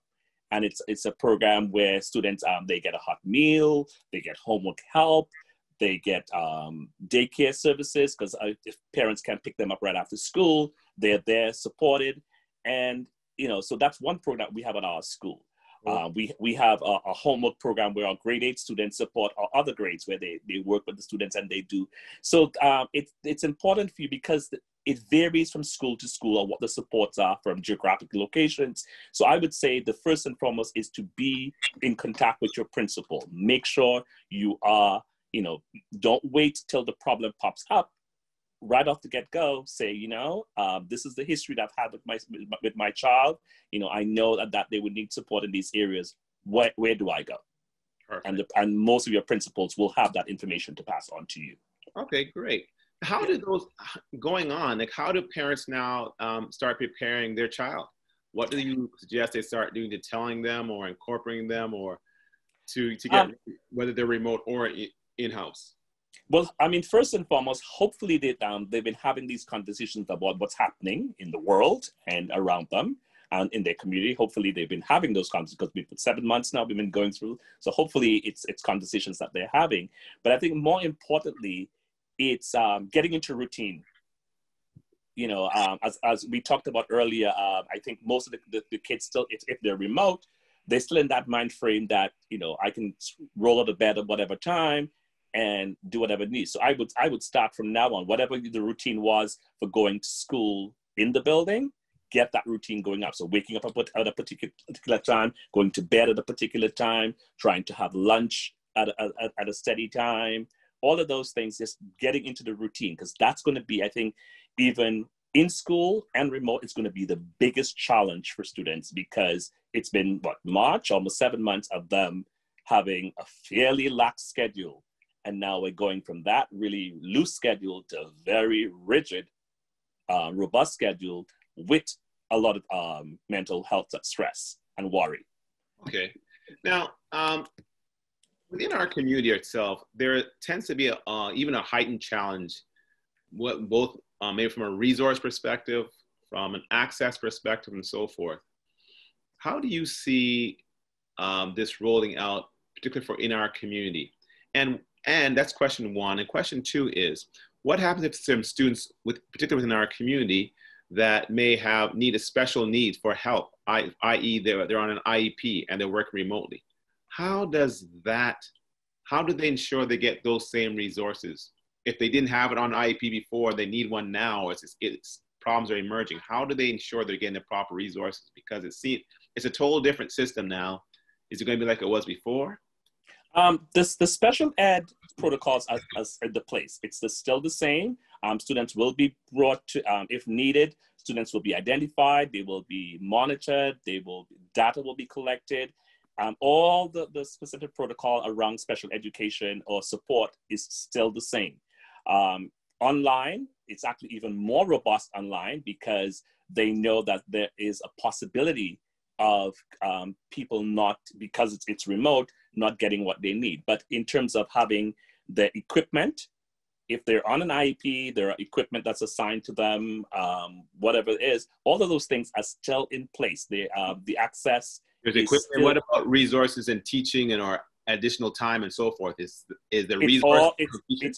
And it's a program where students, they get a hot meal, they get homework help, they get daycare services, because if parents can't pick them up right after school, they're there supported. And, so that's one program we have at our school. We have a homework program where our grade 8 students support our other grades, where they work with the students and they do. So it's important for you, because it varies from school to school or what the supports are from geographic locations. So I would say the first and foremost is to be in contact with your principal. Make sure you are, don't wait till the problem pops up. Right off the get-go, say, this is the history that I've had with my child. I know that they would need support in these areas. Where do I go? Perfect. And most of your principals will have that information to pass on to you. Okay, great. How do those going on? Like, how do parents now start preparing their child? What do you suggest they start doing, to telling them or incorporating them, or to get whether they're remote or in-house? Well, first and foremost, hopefully they've been having these conversations about what's happening in the world and around them and in their community. Hopefully they've been having those conversations, because for 7 months now we've been going through. So hopefully it's conversations that they're having. But I think more importantly, it's getting into routine. As we talked about earlier, I think most of the kids still, if they're remote, they're still in that mind frame that, I can roll out of bed at whatever time and do whatever it needs. So I would start from now on, whatever the routine was for going to school in the building, get that routine going up. So waking up at a particular time, going to bed at a particular time, trying to have lunch at a steady time, all of those things, just getting into the routine, because that's going to be, I think, even in school and remote, it's going to be the biggest challenge for students, because it's been, March, almost 7 months of them having a fairly lax schedule. And now we're going from that really loose schedule to a very rigid, robust schedule with a lot of mental health stress and worry. Okay. Now, within our community itself, there tends to be even a heightened challenge, both maybe from a resource perspective, from an access perspective, and so forth. How do you see this rolling out, particularly in our community? And that's question one. And question two is, what happens if some students, particularly within our community, that may need a special need for help, i.e. they're on an IEP and they're working remotely? How do they ensure they get those same resources? If they didn't have it on IEP before, they need one now, it's problems are emerging. How do they ensure they're getting the proper resources? Because it's a total different system now. Is it going to be like it was before? The special ed protocols are in the place. It's still the same. Students will be brought to, if needed, students will be identified, they will be monitored, data will be collected. All the specific protocol around special education or support is still the same. Online, it's actually even more robust online, because they know that there is a possibility of people not, because it's remote, not getting what they need. But in terms of having the equipment if they're on an IEP, there are equipment that's assigned to them, whatever it is, all of those things are still in place. The access There's is equipment. still, What about resources and teaching and our additional time and so forth? Is the it's resource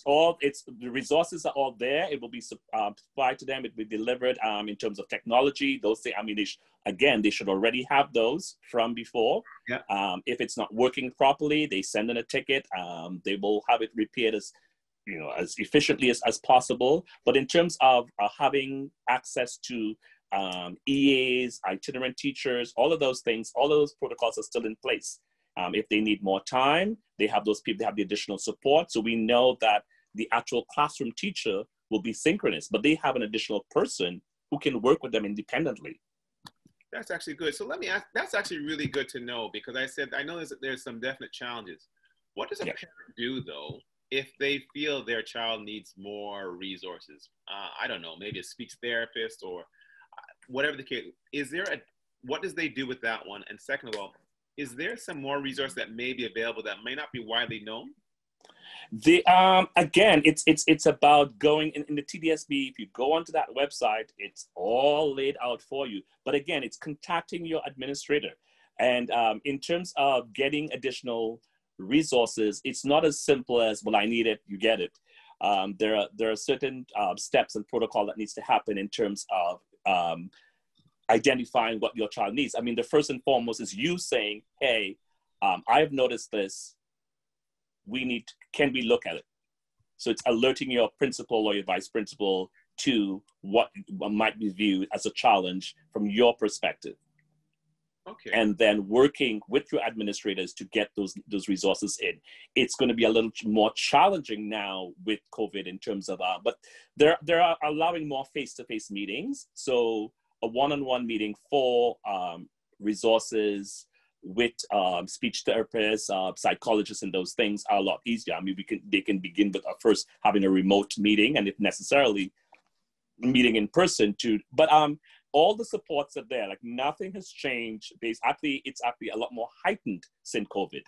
all, it's the resources are all there. It will be supplied to them. It will be delivered in terms of technology. Those things, I mean, they should already have those from before. Yeah. If it's not working properly, they send in a ticket. They will have it repaired as efficiently as possible. But in terms of having access to EAs, itinerant teachers, all of those things, all of those protocols are still in place. If they need more time, they have those people, they have the additional support. So we know that the actual classroom teacher will be synchronous, but they have an additional person who can work with them independently. That's actually good. So let me ask, that's actually really good to know, because I know there's some definite challenges. What does a parent do though, if they feel their child needs more resources? I don't know, maybe a speech therapist or whatever the case. What does they do with that one? And second of all, is there some more resource that may be available that may not be widely known? Again, it's about going in the TDSB. If you go onto that website, it's all laid out for you. But again, it's contacting your administrator. And in terms of getting additional resources, it's not as simple as, well, I need it, you get it. There are certain steps and protocol that needs to happen in terms of identifying what your child needs. I mean, the first and foremost is you saying, hey, I've noticed this. Can we look at it? So it's alerting your principal or your vice principal to what might be viewed as a challenge from your perspective. Okay. And then working with your administrators to get those resources in. It's going to be a little more challenging now with COVID in terms of, but there are allowing more face-to-face meetings. So a one-on-one meeting for resources with speech therapists, psychologists, and those things are a lot easier. I mean, they can begin with first having a remote meeting, and if necessarily, meeting in person too. But all the supports are there. Like nothing has changed. It's actually a lot more heightened since COVID,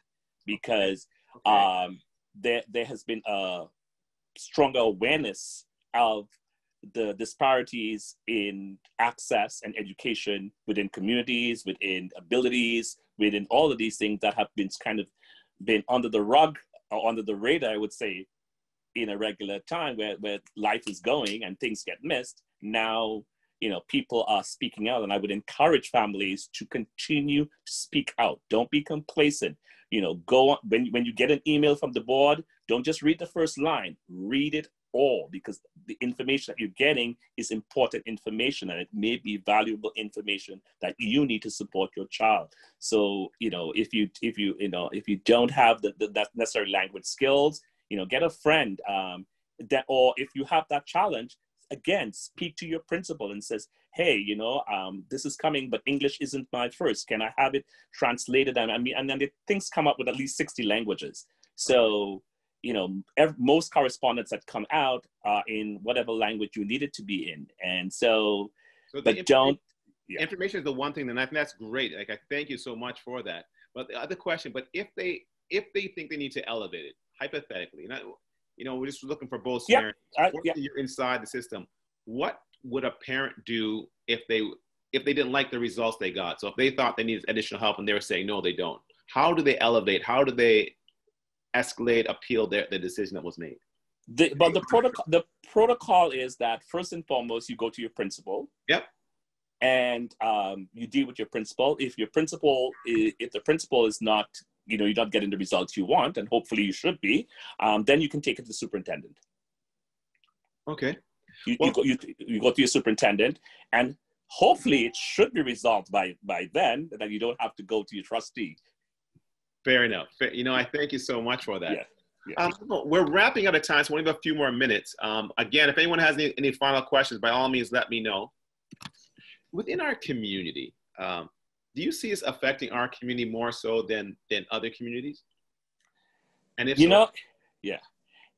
because there has been a stronger awareness of the disparities in access and education within communities, within abilities, within all of these things that have been kind of been under the rug or under the radar, I would say, in a regular time where life is going and things get missed. Now, people are speaking out, and I would encourage families to continue to speak out. Don't be complacent. Go on, when you get an email from the board, don't just read the first line, read it all, because the information that you're getting is important information, and it may be valuable information that you need to support your child. So, if you don't have that necessary language skills, get a friend, or if you have that challenge, again, speak to your principal and says, hey, this is coming, but English isn't my first. Can I have it translated? And then the things come up with at least 60 languages. So, most correspondence that come out are in whatever language you need it to be in. And so but information is the one thing, and I think that's great. Like, I thank you so much for that. But the other question, but if they think they need to elevate it, hypothetically, we're just looking for both scenarios. You're inside the system. What would a parent do if they didn't like the results they got? So if they thought they needed additional help and they were saying, no, they don't. How do they elevate? How do they escalate, appeal the decision that was made? The protocol is that first and foremost, you go to your principal. Yep. And you deal with your principal. If the principal is not, you're not getting the results you want, and hopefully you should be, then you can take it to the superintendent. Okay. You go to your superintendent, and hopefully it should be resolved by then, that you don't have to go to your trustee. Fair enough. I thank you so much for that. Yeah. We're wrapping out of time, so we have a few more minutes. Again, if anyone has any final questions, by all means, let me know. Within our community, do you see this affecting our community more so than other communities? And if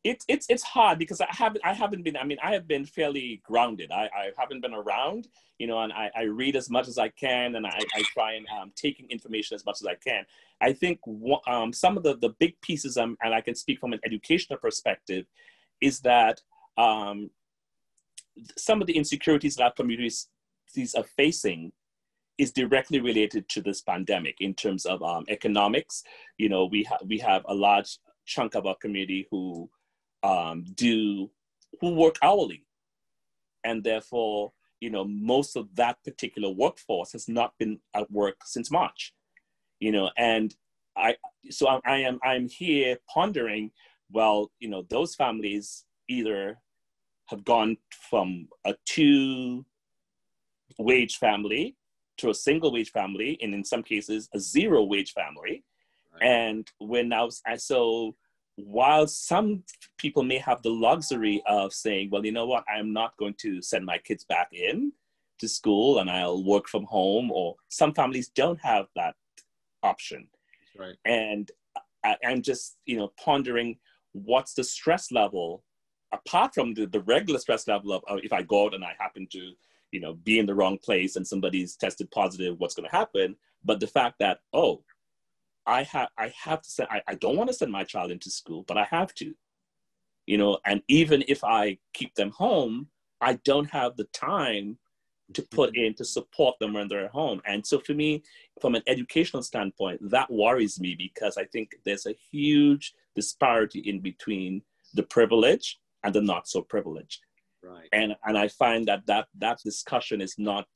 it's hard, because I haven't been. I mean, I have been fairly grounded. I haven't been around, and I read as much as I can, and I try and taking information as much as I can. I think some of the big pieces, and I can speak from an educational perspective, is that some of the insecurities that our communities are facing is directly related to this pandemic in terms of economics. You know, we have a large chunk of our community who work hourly, and therefore, you know, most of that particular workforce has not been at work since March. You know, and I'm here pondering, well, you know, those families either have gone from a 2-wage family to a single-wage family, and in some cases, a 0-wage family. Right. And so while some people may have the luxury of saying, well, you know what, I'm not going to send my kids back in to school and I'll work from home, or some families don't have that option. Right. And I'm just, you know, pondering what's the stress level, apart from the regular stress level of if I go out and I happen to, you know, be in the wrong place and somebody's tested positive, what's going to happen? But the fact that, I have to send, I don't want to send my child into school, but I have to, you know, and even if I keep them home, I don't have the time to put in to support them when they're at home. And so for me, from an educational standpoint, that worries me, because I think there's a huge disparity in between the privileged and the not so privileged. Right. And I find that discussion is not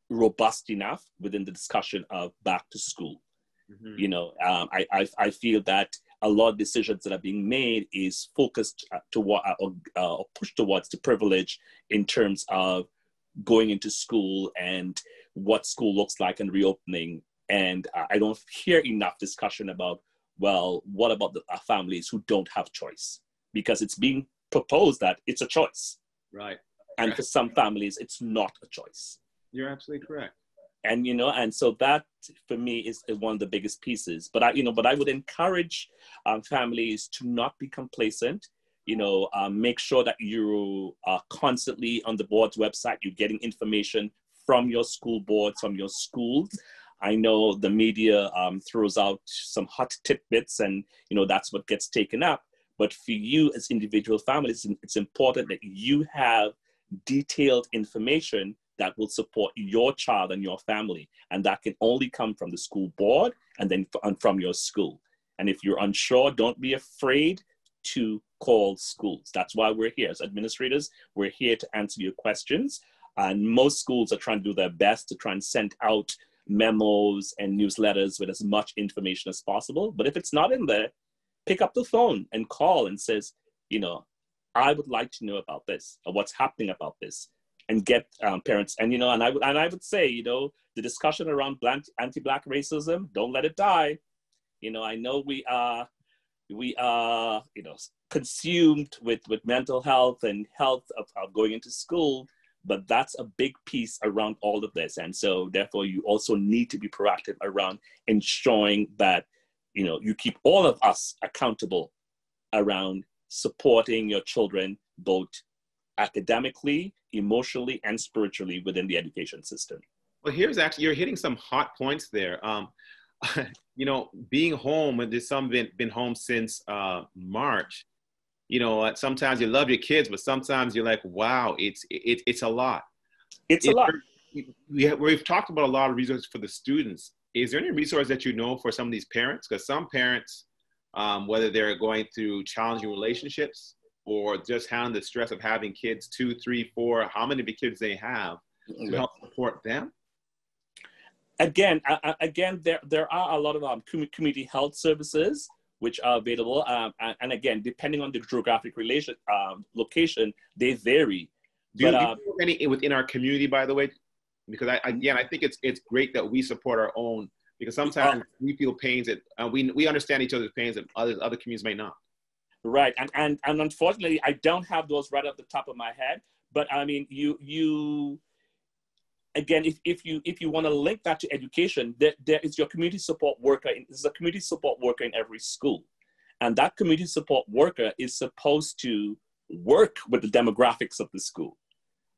robust enough within the discussion of back to school. Mm-hmm. You know, I feel that a lot of decisions that are being made is focused toward or pushed towards the privilege in terms of going into school and what school looks like and reopening. And I don't hear enough discussion about, well, what about the families who don't have choice? Because it's being proposed that it's a choice. Right. And for some families, it's not a choice. You're absolutely correct. And, you know, and so that for me is one of the biggest pieces. But I would encourage families to not be complacent. You know, make sure that you are constantly on the board's website. You're getting information from your school boards, from your schools. I know the media throws out some hot tidbits, and, you know, that's what gets taken up. But for you as individual families, it's important that you have detailed information that will support your child and your family. And that can only come from the school board and then from your school. And if you're unsure, don't be afraid to call schools. That's why we're here. As administrators, we're here to answer your questions. And most schools are trying to do their best to try and send out memos and newsletters with as much information as possible. But if it's not in there, pick up the phone and call and says, you know, I would like to know about this, or what's happening about this, and get parents. And, you know, and I would say, you know, the discussion around anti-Black racism, don't let it die. You know, I know we are, you know, consumed with mental health and health of going into school, but that's a big piece around all of this. And so therefore you also need to be proactive around ensuring that, you know, you keep all of us accountable around supporting your children, both academically, emotionally, and spiritually within the education system. Well, you're hitting some hot points there. You know, being home, and there's some been home since March. You know, sometimes you love your kids, but sometimes you're like, wow, it's a lot. It's a lot. We've talked about a lot of resources for the students. Is there any resource that you know for some of these parents? Because some parents, whether they're going through challenging relationships or just having the stress of having kids, 2, 3, 4, how many kids they have, to help support them? Again, there are a lot of community health services which are available, and again, depending on the geographic location, they vary. Do you know any within our community, by the way? Because I think it's great that we support our own, because sometimes we feel pains that we understand each other's pains that other communities may not. Right, and unfortunately, I don't have those right off the top of my head. But I mean, you again, if you want to link that to education, there is your community support worker. There's a community support worker in every school, and that community support worker is supposed to work with the demographics of the school.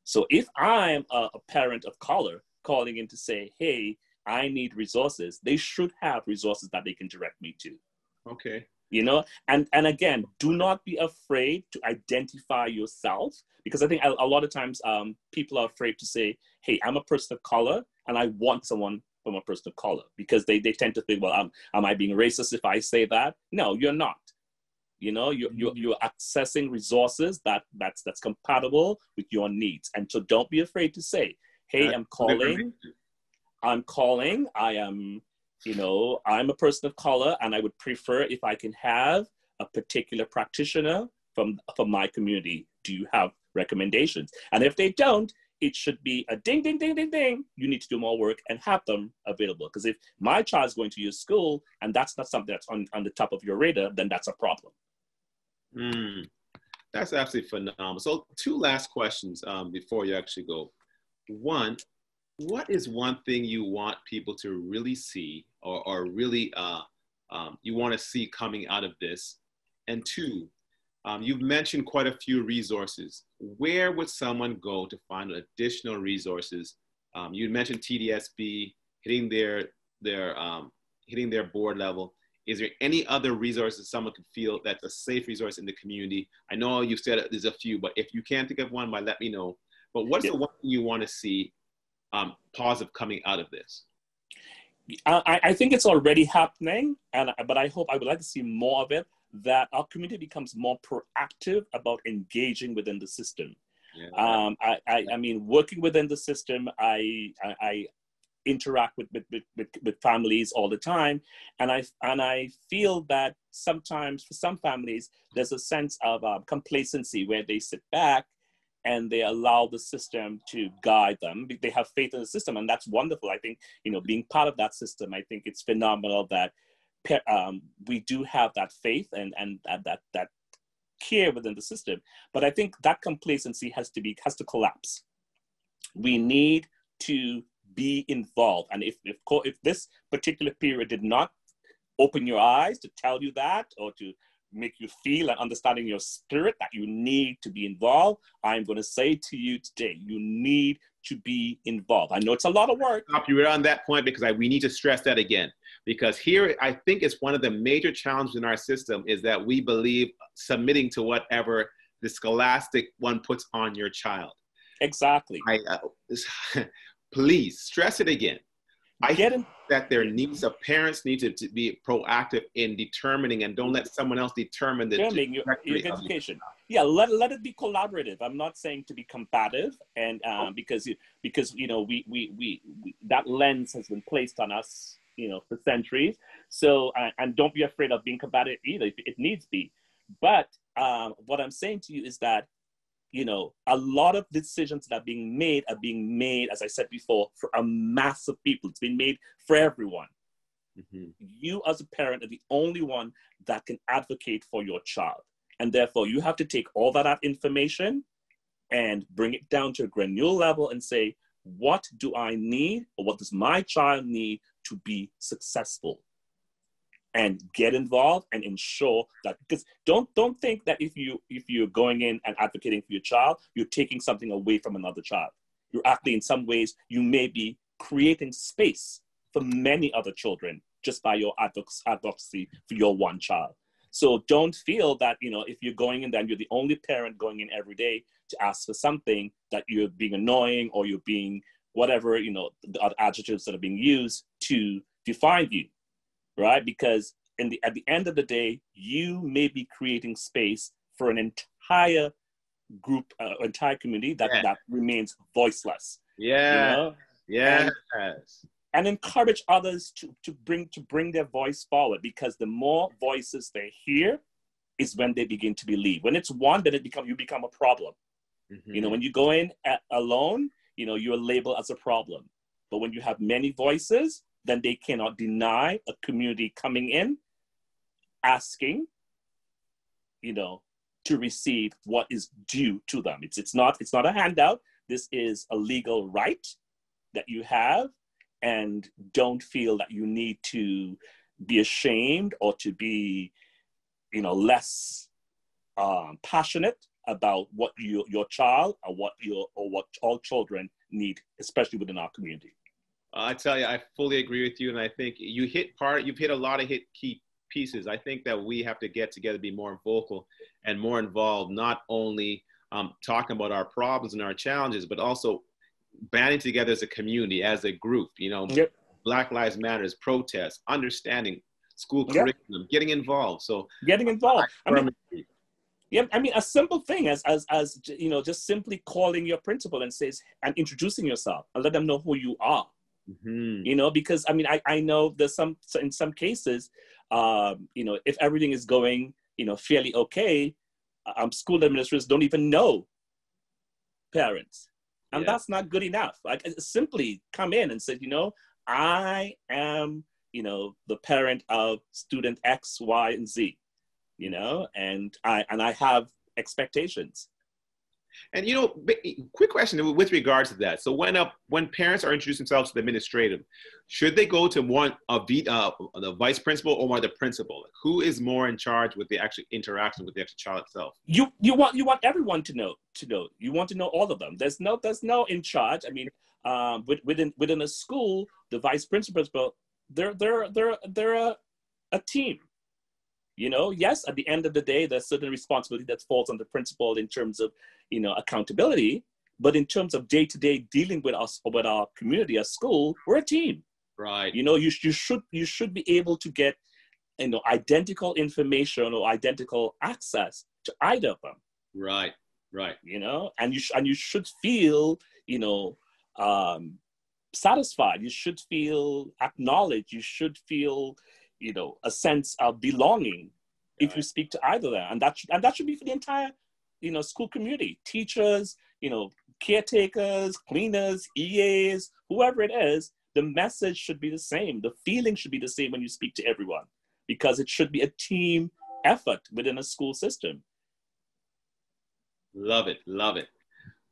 So if I'm a parent of color calling in to say, hey, I need resources, they should have resources that they can direct me to. Okay. you know. And again, do not be afraid to identify yourself, because I think a lot of times people are afraid to say, hey, I'm a person of color and I want someone from a person of color, because they tend to think, well, am I being racist if I say that? No, you're not. You know, you're accessing resources that's compatible with your needs. And so don't be afraid to say, hey, I'm calling, I am, you know, I'm a person of color and I would prefer if I can have a particular practitioner from my community. Do you have recommendations? And if they don't, it should be a ding, ding, ding, ding, ding. You need to do more work and have them available. Because if my child's going to your school and that's not something that's on the top of your radar, then that's a problem. That's absolutely phenomenal. So 2 last questions before you actually go. One, what is one thing you want people to really see or really you want to see coming out of this? And 2, you've mentioned quite a few resources. Where would someone go to find additional resources? You mentioned TDSB hitting their board level. Is there any other resources someone could feel that's a safe resource in the community? I know you said there's a few, but if you can't think of one, let me know. But what's the one thing you want to see positive coming out of this? I think it's already happening, but I would like to see more of it, that our community becomes more proactive about engaging within the system. Yeah. I mean, working within the system, I interact with families all the time, and I feel that sometimes for some families there's a sense of complacency where they sit back and they allow the system to guide them. They have faith in the system, and that's wonderful. I think, you know, being part of that system, I think it's phenomenal that we do have that faith and that care within the system. But I think that complacency has to collapse. We need to be involved, and if this particular period did not open your eyes to tell you that, or to make you feel and understand in your spirit that you need to be involved, I'm going to say to you today, you need to be involved. I know it's a lot of work. Stop you right on that point, because we need to stress that again. Because here, I think it's one of the major challenges in our system is that we believe submitting to whatever the scholastic one puts on your child. Exactly. Please stress it again. I think that there needs, parents need to be proactive in determining, and don't let someone else determine the your education. Yeah, let it be collaborative. I'm not saying to be combative, and because you know we that lens has been placed on us, you know, for centuries. So and don't be afraid of being combative either if it needs be. But what I'm saying to you is that, you know, a lot of decisions that are being made, as I said before, for a mass of people. It's been made for everyone. Mm-hmm. You as a parent are the only one that can advocate for your child. And therefore, you have to take all that information and bring it down to a granular level and say, what do I need, or what does my child need to be successful? And get involved and ensure that, because don't think that if you're going in and advocating for your child, you're taking something away from another child. You're actually, in some ways, you may be creating space for many other children just by your advocacy for your one child. So don't feel that, you know, if you're going in there and you're the only parent going in every day to ask for something, that you're being annoying or you're being whatever, you know, the other adjectives that are being used to define you. Right? Because at the end of the day, you may be creating space for an entire group, entire community that remains voiceless. Yeah. You know? Yes. And encourage others to bring their voice forward, because the more voices they hear is when they begin to believe. When it's one, then you become a problem. Mm-hmm. You know, when you go in alone, you know, you're labeled as a problem. But when you have many voices, then they cannot deny a community coming in, asking, you know, to receive what is due to them. It's not a handout. This is a legal right that you have, and don't feel that you need to be ashamed or to be, you know, less passionate about what your child or what all children need, especially within our community. I tell you, I fully agree with you, and I think you've hit a lot of key pieces. I think that we have to get together, be more vocal and more involved, not only talking about our problems and our challenges, but also banding together as a community, as a group, you know, Yep. Black Lives Matters, protests, understanding school Yep. curriculum, getting involved. So Getting involved. I I mean, yeah, I mean, a simple thing as you know, just simply calling your principal and says and introducing yourself and let them know who you are. mm-hmm. You know, because I mean, I know there's in some cases, you know, if everything is going, you know, fairly okay, school administrators don't even know parents, and Yeah. that's not good enough. Like, simply come in and say, you know, I am, you know, the parent of student X, Y, and Z. You know, and I have expectations. And, you know, quick question with regards to that. So when parents are introducing themselves to the administrative, should they go to the vice principal or the principal? Who is more in charge with the actual interaction with the actual child itself? You want everyone to know. You want to know all of them. There's no in charge. I mean, within a school, the vice principal, they're a team. You know, yes, at the end of the day, there's certain responsibility that falls on the principal in terms of, you know, accountability. But in terms of day-to-day dealing with us or with our community, our school, we're a team. Right. You know, you should be able to get, you know, identical information or identical access to either of them. Right. Right. You know, and you should feel, you know, satisfied. You should feel acknowledged. You should feel, you know, a sense of belonging if you speak to either of them. And that should be for the entire, you know, school community, teachers, you know, caretakers, cleaners, EAs, whoever it is, the message should be the same. The feeling should be the same when you speak to everyone, because it should be a team effort within a school system. Love it. Love it.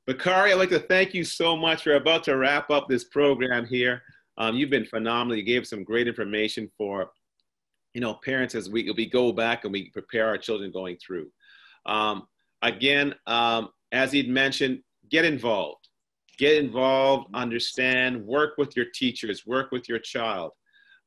Bakari, I'd like to thank you so much. We're about to wrap up this program here. You've been phenomenal. You gave some great information for, you know, parents as we go back and we prepare our children going through. Again, as he'd mentioned, get involved, understand, work with your teachers, work with your child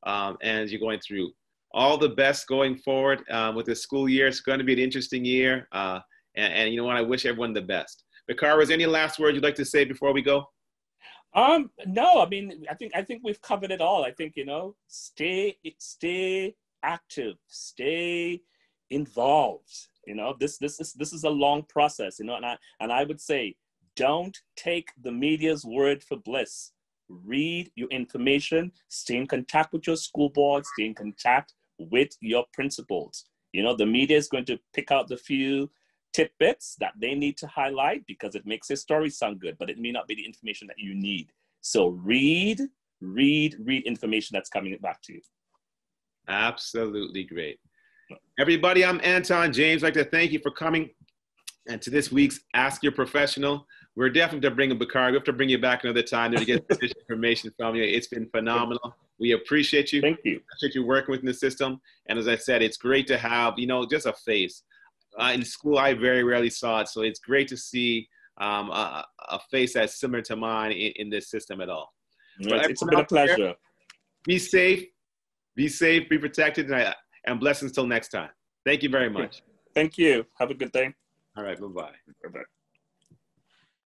as you're going through. All the best going forward with the school year. It's going to be an interesting year. And you know what, I wish everyone the best. Bakari, is there any last words you'd like to say before we go? No, I mean, I think we've covered it all. I think, you know, stay active, stay involved. You know, this is a long process, you know, and I would say, don't take the media's word for bliss. Read your information, stay in contact with your school board, stay in contact with your principals. You know, the media is going to pick out the few tidbits that they need to highlight because it makes their story sound good, but it may not be the information that you need. So read information that's coming back to you. Absolutely great. Everybody, I'm Anton James. I'd like to thank you for coming and to this week's Ask Your Professional. We're definitely to bring a Bakari. We have to bring you back another time to get additional information from you. It's been phenomenal. We appreciate you. Thank you. Appreciate you working within the system. And as I said, it's great to have, you know, just a face. In school, I very rarely saw it. So it's great to see a face that's similar to mine in this system at all. Well, it's been a pleasure. Be safe, be protected, and blessings till next time. Thank you very much. Thank you. Have a good day. All right, bye-bye. Bye-bye.